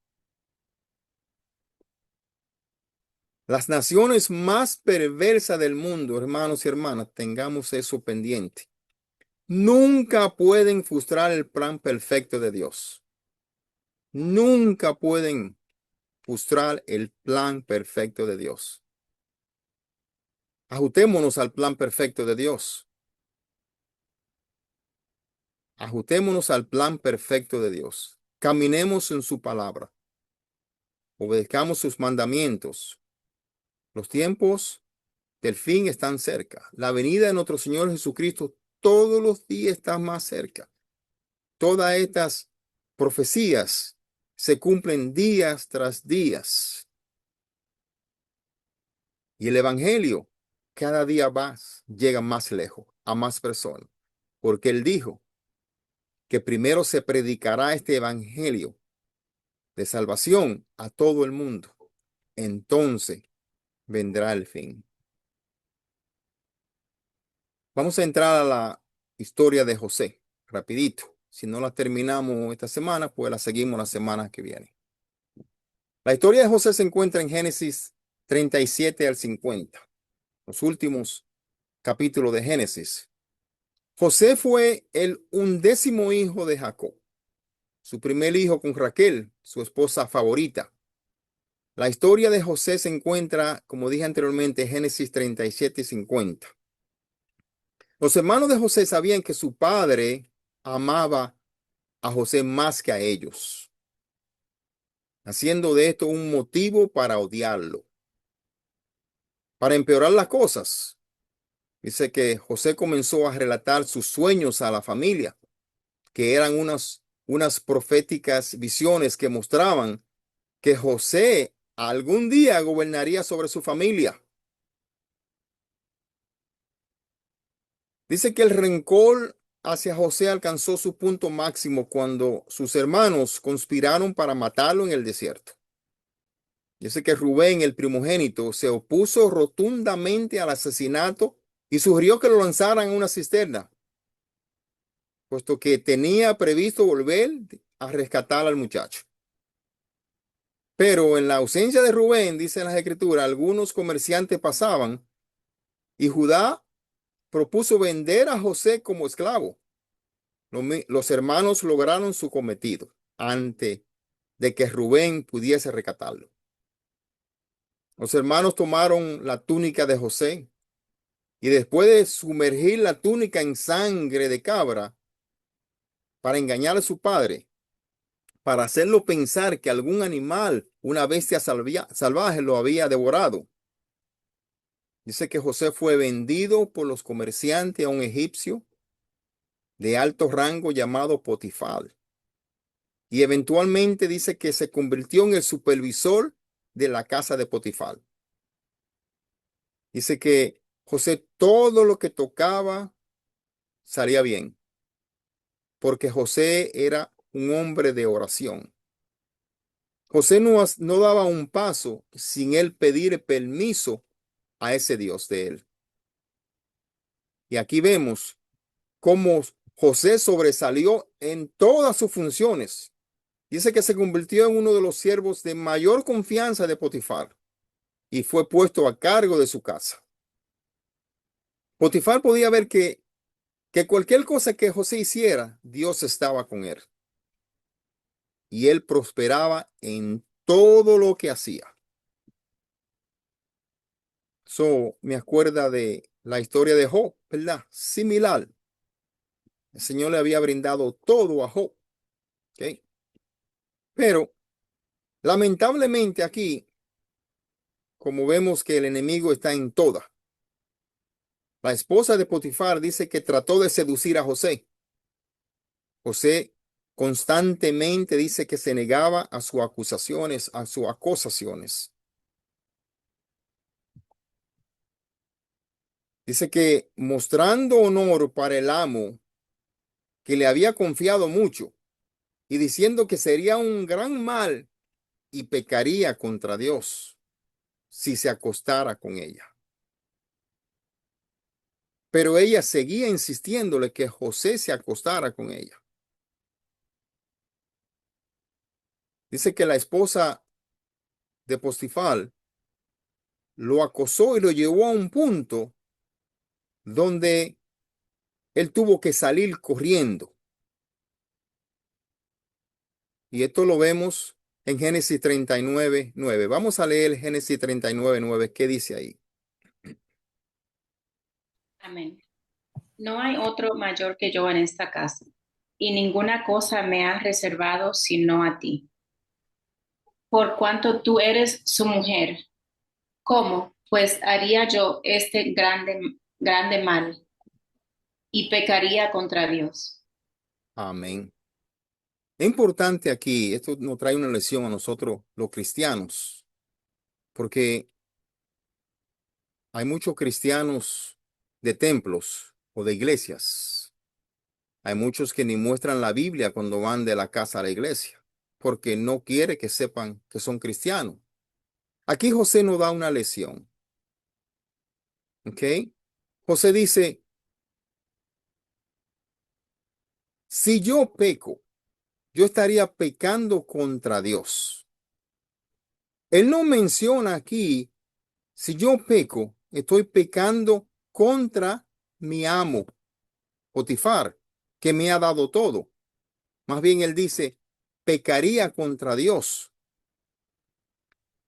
Las naciones más perversas del mundo, hermanos y hermanas, tengamos eso pendiente, nunca pueden frustrar el plan perfecto de Dios. Nunca pueden frustrar el plan perfecto de Dios. Ajustémonos al plan perfecto de Dios. Ajustémonos al plan perfecto de Dios. Caminemos en su palabra. Obedezcamos sus mandamientos. Los tiempos del fin están cerca. La venida de nuestro Señor Jesucristo todos los días está más cerca. Todas estas profecías se cumplen días tras días. Y el evangelio cada día más llega más lejos, a más personas. Porque Él dijo que primero se predicará este evangelio de salvación a todo el mundo. Entonces vendrá el fin. Vamos a entrar a la historia de José, rapidito. Si no la terminamos esta semana, pues la seguimos la semana que viene. La historia de José se encuentra en Génesis 37 al 50, los últimos capítulos de Génesis. José fue el 11º hijo de Jacob, su primer hijo con Raquel, su esposa favorita. La historia de José se encuentra, como dije anteriormente, en Génesis 37 y 50. Los hermanos de José sabían que su padre amaba a José más que a ellos, haciendo de esto un motivo para odiarlo. Para empeorar las cosas, dice que José comenzó a relatar sus sueños a la familia, que eran unas proféticas visiones que mostraban que José algún día gobernaría sobre su familia. Dice que el rencor hacia José alcanzó su punto máximo cuando sus hermanos conspiraron para matarlo en el desierto. Dice que Rubén, el primogénito, se opuso rotundamente al asesinato y sugirió que lo lanzaran en una cisterna. puesto que tenía previsto volver a rescatar al muchacho. Pero en la ausencia de Rubén, dice en las escrituras, algunos comerciantes pasaban y Judá propuso vender a José como esclavo. Los hermanos lograron su cometido antes de que Rubén pudiese rescatarlo. Los hermanos tomaron la túnica de José y después de sumergir la túnica en sangre de cabra para engañar a su padre, para hacerlo pensar que algún animal, una bestia salvaje, lo había devorado. Dice que José fue vendido por los comerciantes a un egipcio de alto rango llamado Potifar. Y eventualmente dice que se convirtió en el supervisor de la casa de Potifar. Dice que José todo lo que tocaba salía bien, porque José era un hombre de oración. José no daba un paso sin él pedir permiso a ese Dios de él. Y aquí vemos cómo José sobresalió en todas sus funciones. Dice que se convirtió en uno de los siervos de mayor confianza de Potifar y fue puesto a cargo de su casa. Potifar podía ver que cualquier cosa que José hiciera, Dios estaba con él. Y él prosperaba en todo lo que hacía. Eso me acuerda de la historia de Job, ¿verdad? Similar. El Señor le había brindado todo a Job. ¿Ok? Pero lamentablemente aquí, como vemos que el enemigo está en toda. La esposa de Potifar dice que trató de seducir a José. José constantemente dice que se negaba a sus acusaciones, a sus acusaciones. Dice que mostrando honor para el amo que le había confiado mucho y diciendo que sería un gran mal y pecaría contra Dios si se acostara con ella. Pero ella seguía insistiéndole que José se acostara con ella. Dice que la esposa de Potifar lo acosó y lo llevó a un punto donde él tuvo que salir corriendo. Y esto lo vemos en Génesis 39:9. Vamos a leer Génesis 39:9. ¿Qué dice ahí? Amén. No hay otro mayor que yo en esta casa, y ninguna cosa me ha reservado sino a ti. Por cuanto tú eres su mujer, ¿cómo pues haría yo este grande mal y pecaría contra Dios? Amén. Es importante aquí, esto nos trae una lección a nosotros los cristianos, porque hay muchos cristianos de templos o de iglesias. Hay muchos que ni muestran la Biblia cuando van de la casa a la iglesia, porque no quiere que sepan que son cristianos. Aquí José nos da una lección. ¿Ok? José dice, si yo peco, yo estaría pecando contra Dios. Él no menciona aquí, si yo peco, estoy pecando contra mi amo, Potifar, que me ha dado todo. Más bien él dice, pecaría contra Dios.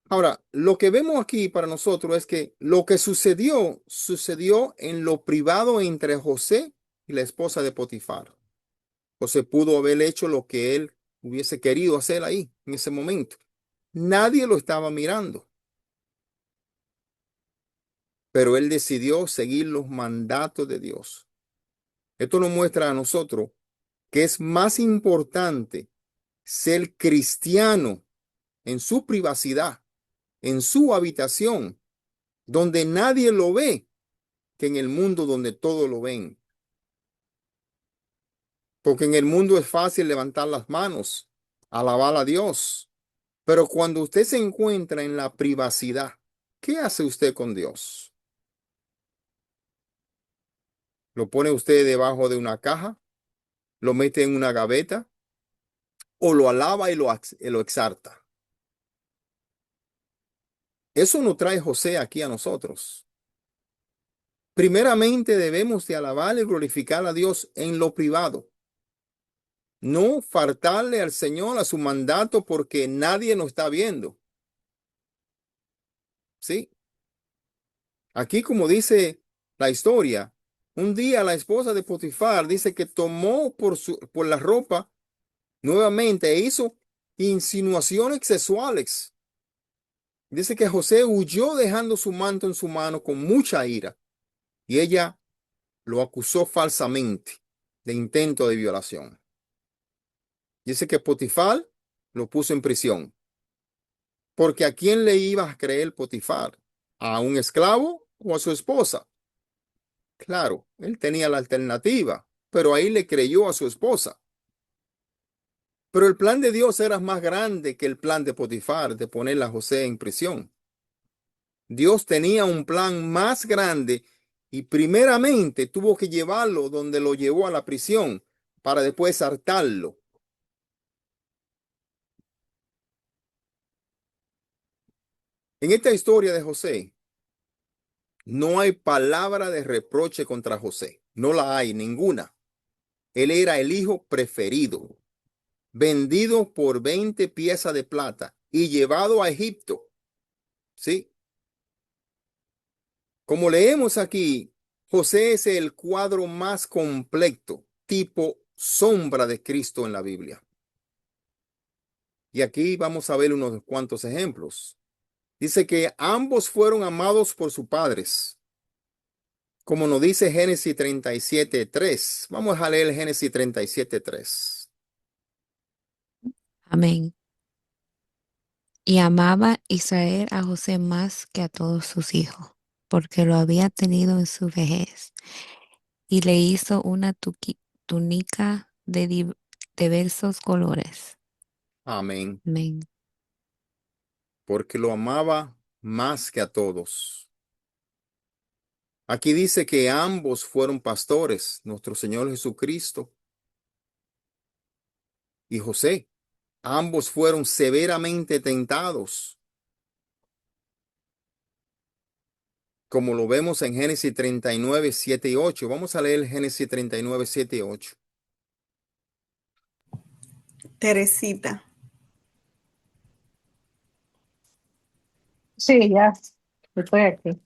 Ahora, lo que vemos aquí para nosotros es que lo que sucedió en lo privado entre José y la esposa de Potifar. José pudo haber hecho lo que él hubiese querido hacer ahí, en ese momento. Nadie lo estaba mirando, pero él decidió seguir los mandatos de Dios. Esto nos muestra a nosotros que es más importante ser cristiano en su privacidad, en su habitación, donde nadie lo ve, que en el mundo donde todos lo ven. Porque en el mundo es fácil levantar las manos, alabar a Dios. Pero cuando usted se encuentra en la privacidad, ¿qué hace usted con Dios? ¿Lo pone usted debajo de una caja? lo mete en una gaveta o lo alaba y lo exalta. Eso nos trae José aquí a nosotros. Primeramente debemos de alabar y glorificar a Dios en lo privado. No faltarle al Señor a su mandato porque nadie nos está viendo. ¿Sí? Aquí, como dice la historia, un día la esposa de Potifar dice que tomó por la ropa nuevamente e hizo insinuaciones sexuales. Dice que José huyó dejando su manto en su mano con mucha ira y ella lo acusó falsamente de intento de violación. Dice que Potifar lo puso en prisión. Porque ¿a quién le iba a creer Potifar? ¿A un esclavo o a su esposa? Claro, él tenía la alternativa, pero ahí le creyó a su esposa. Pero el plan de Dios era más grande que el plan de Potifar de poner a José en prisión. Dios tenía un plan más grande y primeramente tuvo que llevarlo donde lo llevó a la prisión para después hartarlo. En esta historia de José, no hay palabra de reproche contra José. No la hay ninguna. Él era el hijo preferido, vendido por 20 piezas de plata y llevado a Egipto. ¿Sí? Como leemos aquí, José es el cuadro más completo, tipo sombra de Cristo en la Biblia. Y aquí vamos a ver unos cuantos ejemplos. Dice que ambos fueron amados por sus padres, como nos dice Génesis 37:3. Vamos a leer Génesis 37:3. Amén. Y amaba Israel a José más que a todos sus hijos, porque lo había tenido en su vejez, y le hizo una túnica de diversos colores. Amén. Amén. Porque lo amaba más que a todos. Aquí dice que ambos fueron pastores, nuestro Señor Jesucristo y José. Ambos fueron severamente tentados, como lo vemos en Génesis 39:7 y 8. Vamos a leer Génesis 39:7 y 8. Teresita. Sí, ya estoy aquí.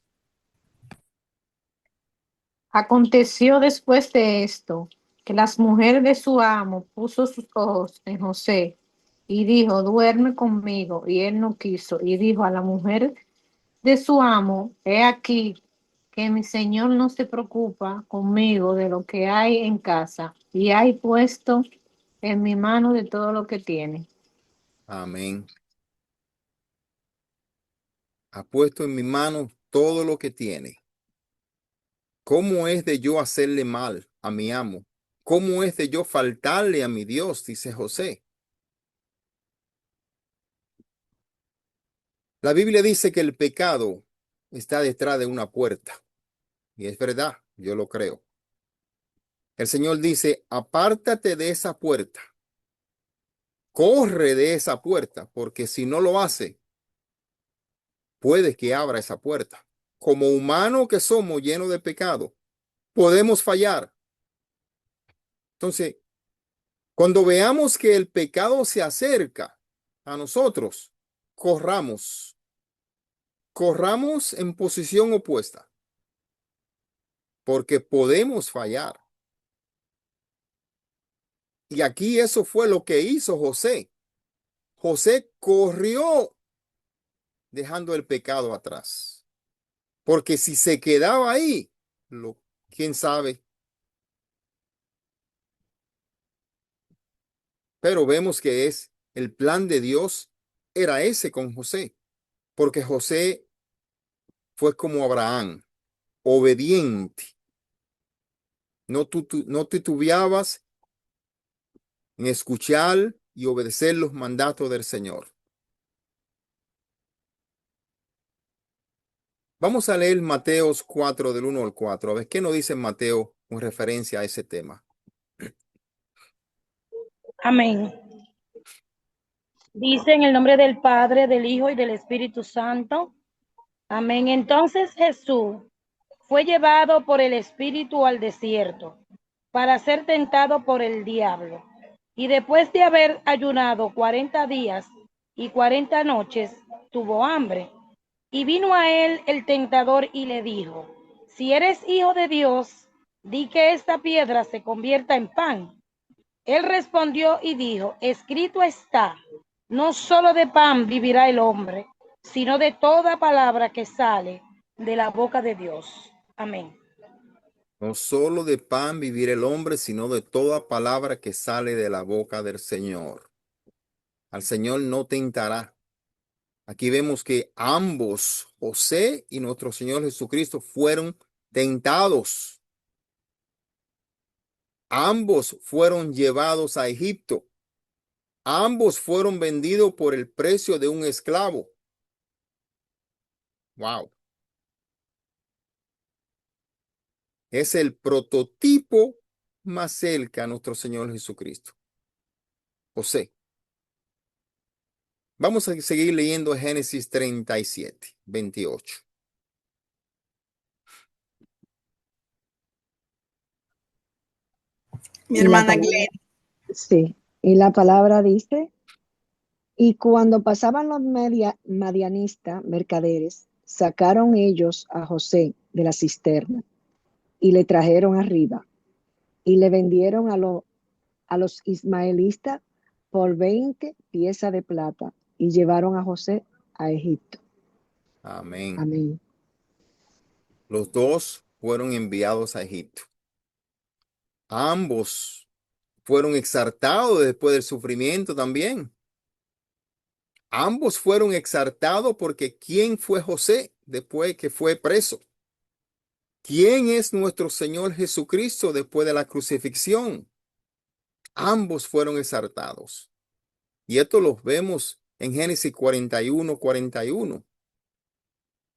Aconteció después de esto que las mujeres de su amo puso sus ojos en José y dijo, duerme conmigo. Y él no quiso. Y dijo a la mujer de su amo, he aquí que mi señor no se preocupa conmigo de lo que hay en casa y hay puesto en mi mano de todo lo que tiene. Amén. Ha puesto en mi mano todo lo que tiene. ¿Cómo es de yo hacerle mal a mi amo? ¿Cómo es de yo faltarle a mi Dios? Dice José. La Biblia dice que el pecado está detrás de una puerta. Y es verdad, yo lo creo. El Señor dice, apártate de esa puerta. Corre de esa puerta, porque si no lo hace, puede que abra esa puerta. Como humanos que somos llenos de pecado, podemos fallar. Entonces, cuando veamos que el pecado se acerca a nosotros, corramos en posición opuesta, porque podemos fallar. Y aquí eso fue lo que hizo José. José corrió dejando el pecado atrás, porque si se quedaba ahí, quién sabe. Pero vemos que es el plan de Dios, era ese con José, porque José fue como Abraham, obediente. No titubeabas en escuchar y obedecer los mandatos del Señor. Vamos a leer Mateos 4 del 1 al 4. A ver qué nos dice Mateo con referencia a ese tema. Amén. Dice en el nombre del Padre, del Hijo y del Espíritu Santo. Amén. Entonces Jesús fue llevado por el Espíritu al desierto para ser tentado por el diablo. Y después de haber ayunado 40 días y 40 noches, tuvo hambre. Y vino a él el tentador y le dijo: si eres hijo de Dios, di que esta piedra se convierta en pan. Él respondió y dijo: escrito está, no solo de pan vivirá el hombre, sino de toda palabra que sale de la boca de Dios. Amén. No solo de pan vivirá el hombre, sino de toda palabra que sale de la boca del Señor. Al Señor no tentará. Aquí vemos que ambos, José y nuestro Señor Jesucristo, fueron tentados. Ambos fueron llevados a Egipto. Ambos fueron vendidos por el precio de un esclavo. Wow. Es el prototipo más cerca a nuestro Señor Jesucristo. José. Vamos a seguir leyendo Génesis 37, 28. Mi Y la hermana palabra, Glenn. sí, y la palabra dice, y cuando pasaban los madianistas, mercaderes, sacaron ellos a José de la cisterna y le trajeron arriba y le vendieron a los ismaelitas por 20 piezas de plata y llevaron a José a Egipto. Amén. Amén. Los dos fueron enviados a Egipto. Ambos fueron exaltados después del sufrimiento también. Ambos fueron exaltados porque ¿quién fue José después que fue preso? ¿Quién es nuestro Señor Jesucristo después de la crucifixión? Ambos fueron exaltados. Y esto los vemos en Génesis 41, 41.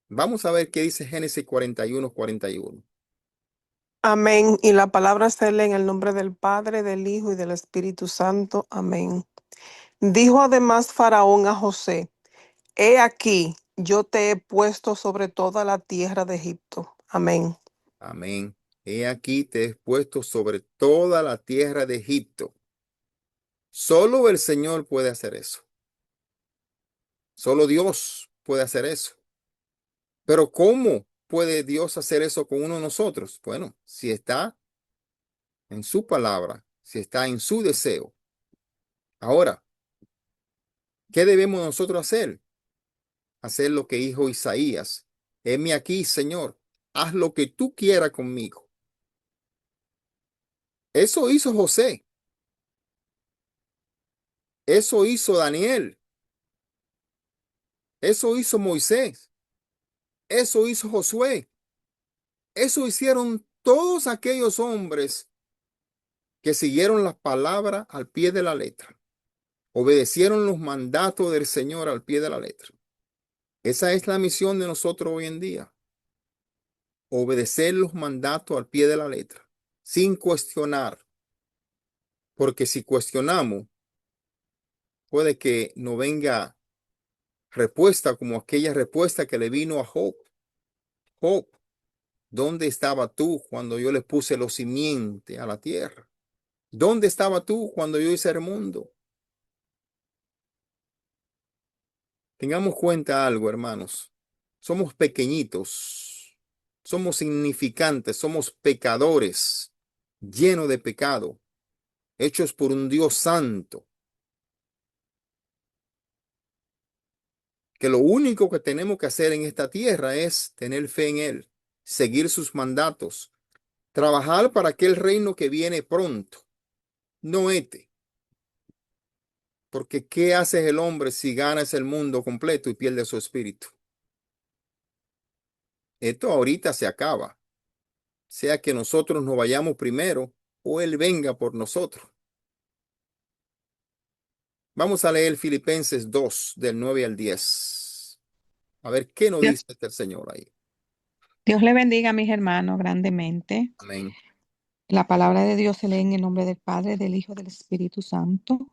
Vamos a ver qué dice Génesis 41, 41. Amén. Y la palabra se lee en el nombre del Padre, del Hijo y del Espíritu Santo. Amén. Dijo además Faraón a José: he aquí, yo te he puesto sobre toda la tierra de Egipto. Amén. Amén. He aquí te he puesto sobre toda la tierra de Egipto. Solo el Señor puede hacer eso. Solo Dios puede hacer eso. Pero ¿cómo puede Dios hacer eso con uno de nosotros? Bueno, si está en su palabra, si está en su deseo. Ahora, ¿qué debemos nosotros hacer? Hacer lo que dijo Isaías. Heme aquí, Señor, haz lo que tú quieras conmigo. Eso hizo José. Eso hizo Daniel. Eso hizo Moisés. Eso hizo Josué. Eso hicieron todos aquellos hombres que siguieron las palabras al pie de la letra. Obedecieron los mandatos del Señor al pie de la letra. Esa es la misión de nosotros hoy en día. Obedecer los mandatos al pie de la letra, sin cuestionar. Porque si cuestionamos, puede que no venga respuesta como aquella respuesta que le vino a Job. Job, ¿dónde estaba tú cuando yo le puse los simientes a la tierra? ¿Dónde estaba tú cuando yo hice el mundo? Tengamos cuenta algo, hermanos. Somos pequeñitos, somos insignificantes, somos pecadores, llenos de pecado, hechos por un Dios santo. Que lo único que tenemos que hacer en esta tierra es tener fe en Él, seguir sus mandatos, trabajar para aquel reino que viene pronto, no este. Porque ¿qué hace el hombre si ganas el mundo completo y pierde su espíritu? Esto ahorita se acaba. Sea que nosotros nos vayamos primero o Él venga por nosotros. Vamos a leer Filipenses 2, del 9 al 10. A ver qué nos Dios, dice el Señor ahí. Dios le bendiga a mis hermanos grandemente. Amén. La palabra de Dios se lee en el nombre del Padre, del Hijo y del Espíritu Santo.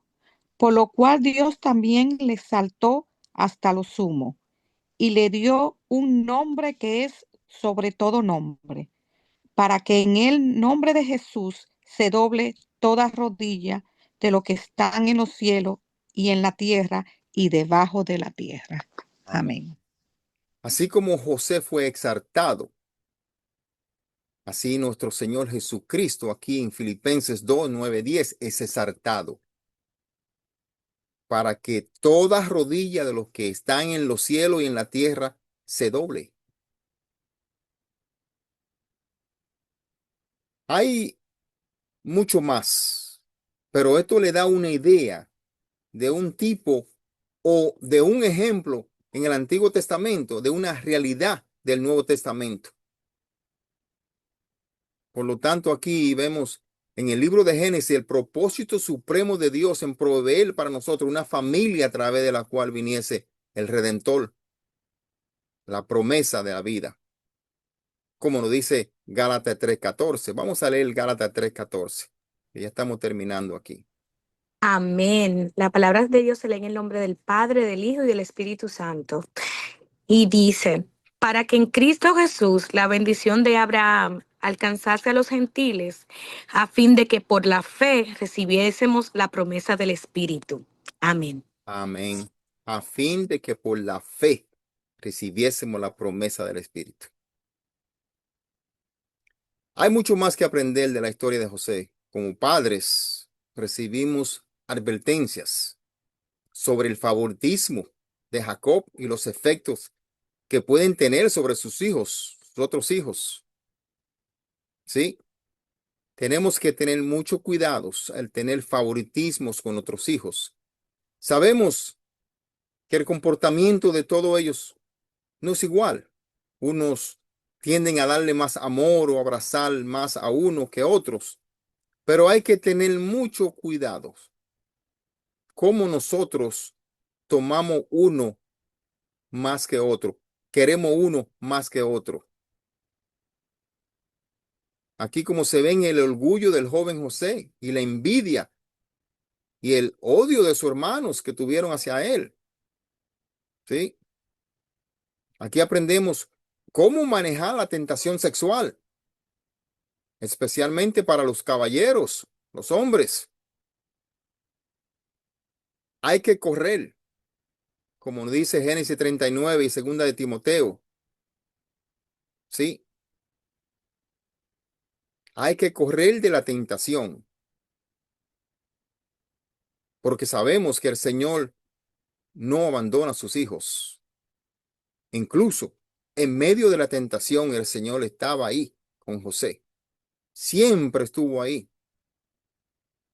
Por lo cual Dios también le exaltó hasta lo sumo y le dio un nombre que es sobre todo nombre, para que en el nombre de Jesús se doble toda rodilla de lo que están en los cielos y en la tierra y debajo de la tierra. Amén. Así como José fue exaltado, así nuestro Señor Jesucristo aquí en Filipenses 2, 9, 10 es exaltado para que toda rodilla de los que están en los cielos y en la tierra se doble. Hay mucho más, pero esto le da una idea de un tipo o de un ejemplo en el Antiguo Testamento, de una realidad del Nuevo Testamento. Por lo tanto, aquí vemos en el libro de Génesis el propósito supremo de Dios en proveer para nosotros una familia a través de la cual viniese el Redentor, la promesa de la vida. Como nos dice Gálatas 3:14. Vamos a leer Gálatas 3:14. Ya estamos terminando aquí. Amén. La palabra de Dios se lee en el nombre del Padre, del Hijo y del Espíritu Santo. Y dice, para que en Cristo Jesús la bendición de Abraham alcanzase a los gentiles, a fin de que por la fe recibiésemos la promesa del Espíritu. Amén. Amén. A fin de que por la fe recibiésemos la promesa del Espíritu. Hay mucho más que aprender de la historia de José. Como padres, recibimos advertencias sobre el favoritismo de Jacob y los efectos que pueden tener sobre sus hijos, sus otros hijos. ¿Sí? Tenemos que tener mucho cuidado al tener favoritismos con otros hijos. Sabemos que el comportamiento de todos ellos no es igual. Unos tienden a darle más amor o abrazar más a uno que a otros, pero hay que tener mucho cuidado cómo nosotros tomamos uno más que otro, queremos uno más que otro. Aquí como se ve en el orgullo del joven José y la envidia y el odio de sus hermanos que tuvieron hacia él. ¿Sí? Aquí aprendemos cómo manejar la tentación sexual, especialmente para los caballeros, los hombres. Hay que correr, como dice Génesis 39 y segunda de Timoteo. Sí. Hay que correr de la tentación, porque sabemos que el Señor no abandona a sus hijos. Incluso en medio de la tentación, el Señor estaba ahí con José. Siempre estuvo ahí.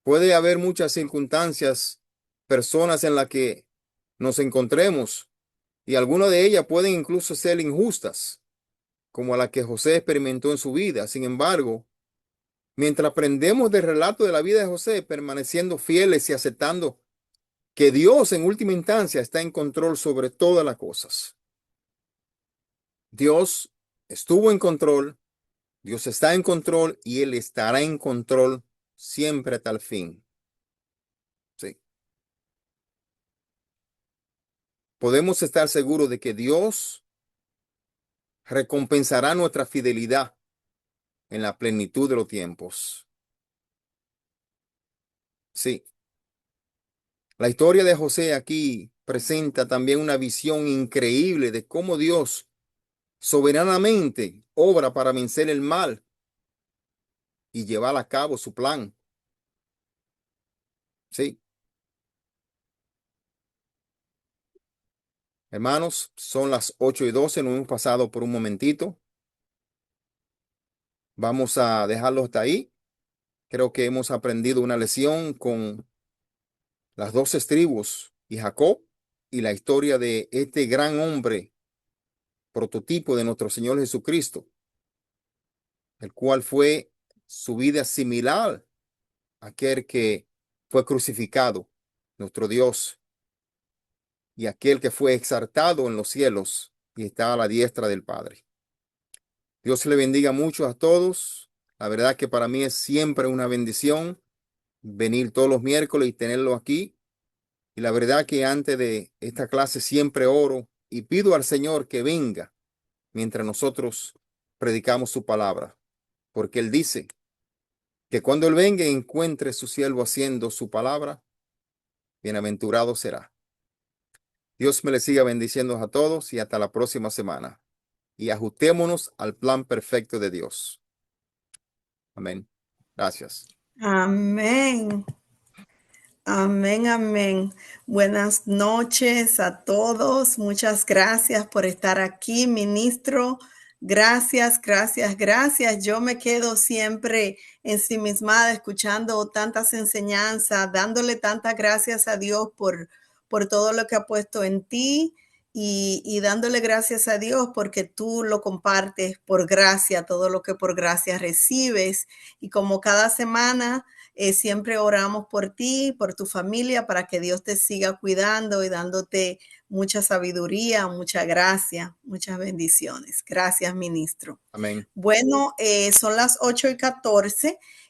Puede haber muchas circunstancias, personas en las que nos encontremos, y algunas de ellas pueden incluso ser injustas, como la que José experimentó en su vida. Sin embargo, mientras aprendemos del relato de la vida de José, permaneciendo fieles y aceptando que Dios en última instancia está en control sobre todas las cosas. Dios estuvo en control, Dios está en control y Él estará en control siempre hasta el fin. Sí. Podemos estar seguros de que Dios recompensará nuestra fidelidad en la plenitud de los tiempos. Sí. La historia de José aquí presenta también una visión increíble de cómo Dios soberanamente obra para vencer el mal y llevar a cabo su plan. Sí. Hermanos, son las 8:12, nos hemos pasado por un momentito. Vamos a dejarlo hasta ahí. Creo que hemos aprendido una lección con las 12 tribus y Jacob y la historia de este gran hombre, prototipo de nuestro Señor Jesucristo, el cual fue su vida similar a aquel que fue crucificado, nuestro Dios, y aquel que fue exaltado en los cielos y está a la diestra del Padre. Dios le bendiga mucho a todos. La verdad que para mí es siempre una bendición venir todos los miércoles y tenerlo aquí. Y la verdad que antes de esta clase siempre oro y pido al Señor que venga mientras nosotros predicamos su palabra, porque Él dice que cuando Él venga y encuentre su siervo haciendo su palabra, bienaventurado será. Dios me le siga bendiciendo a todos y hasta la próxima semana. Y ajustémonos al plan perfecto de Dios. Amén. Gracias. Amén. Amén, amén. Buenas noches a todos. Muchas gracias por estar aquí, ministro. Gracias, gracias, gracias. Yo me quedo siempre ensimismada escuchando tantas enseñanzas, dándole tantas gracias a Dios por todo lo que ha puesto en ti y dándole gracias a Dios porque tú lo compartes por gracia, todo lo que por gracia recibes. Y como cada semana, siempre oramos por ti, por tu familia, para que Dios te siga cuidando y dándote mucha sabiduría, mucha gracia, muchas bendiciones. Gracias, ministro. Amén. Bueno, son las 8:14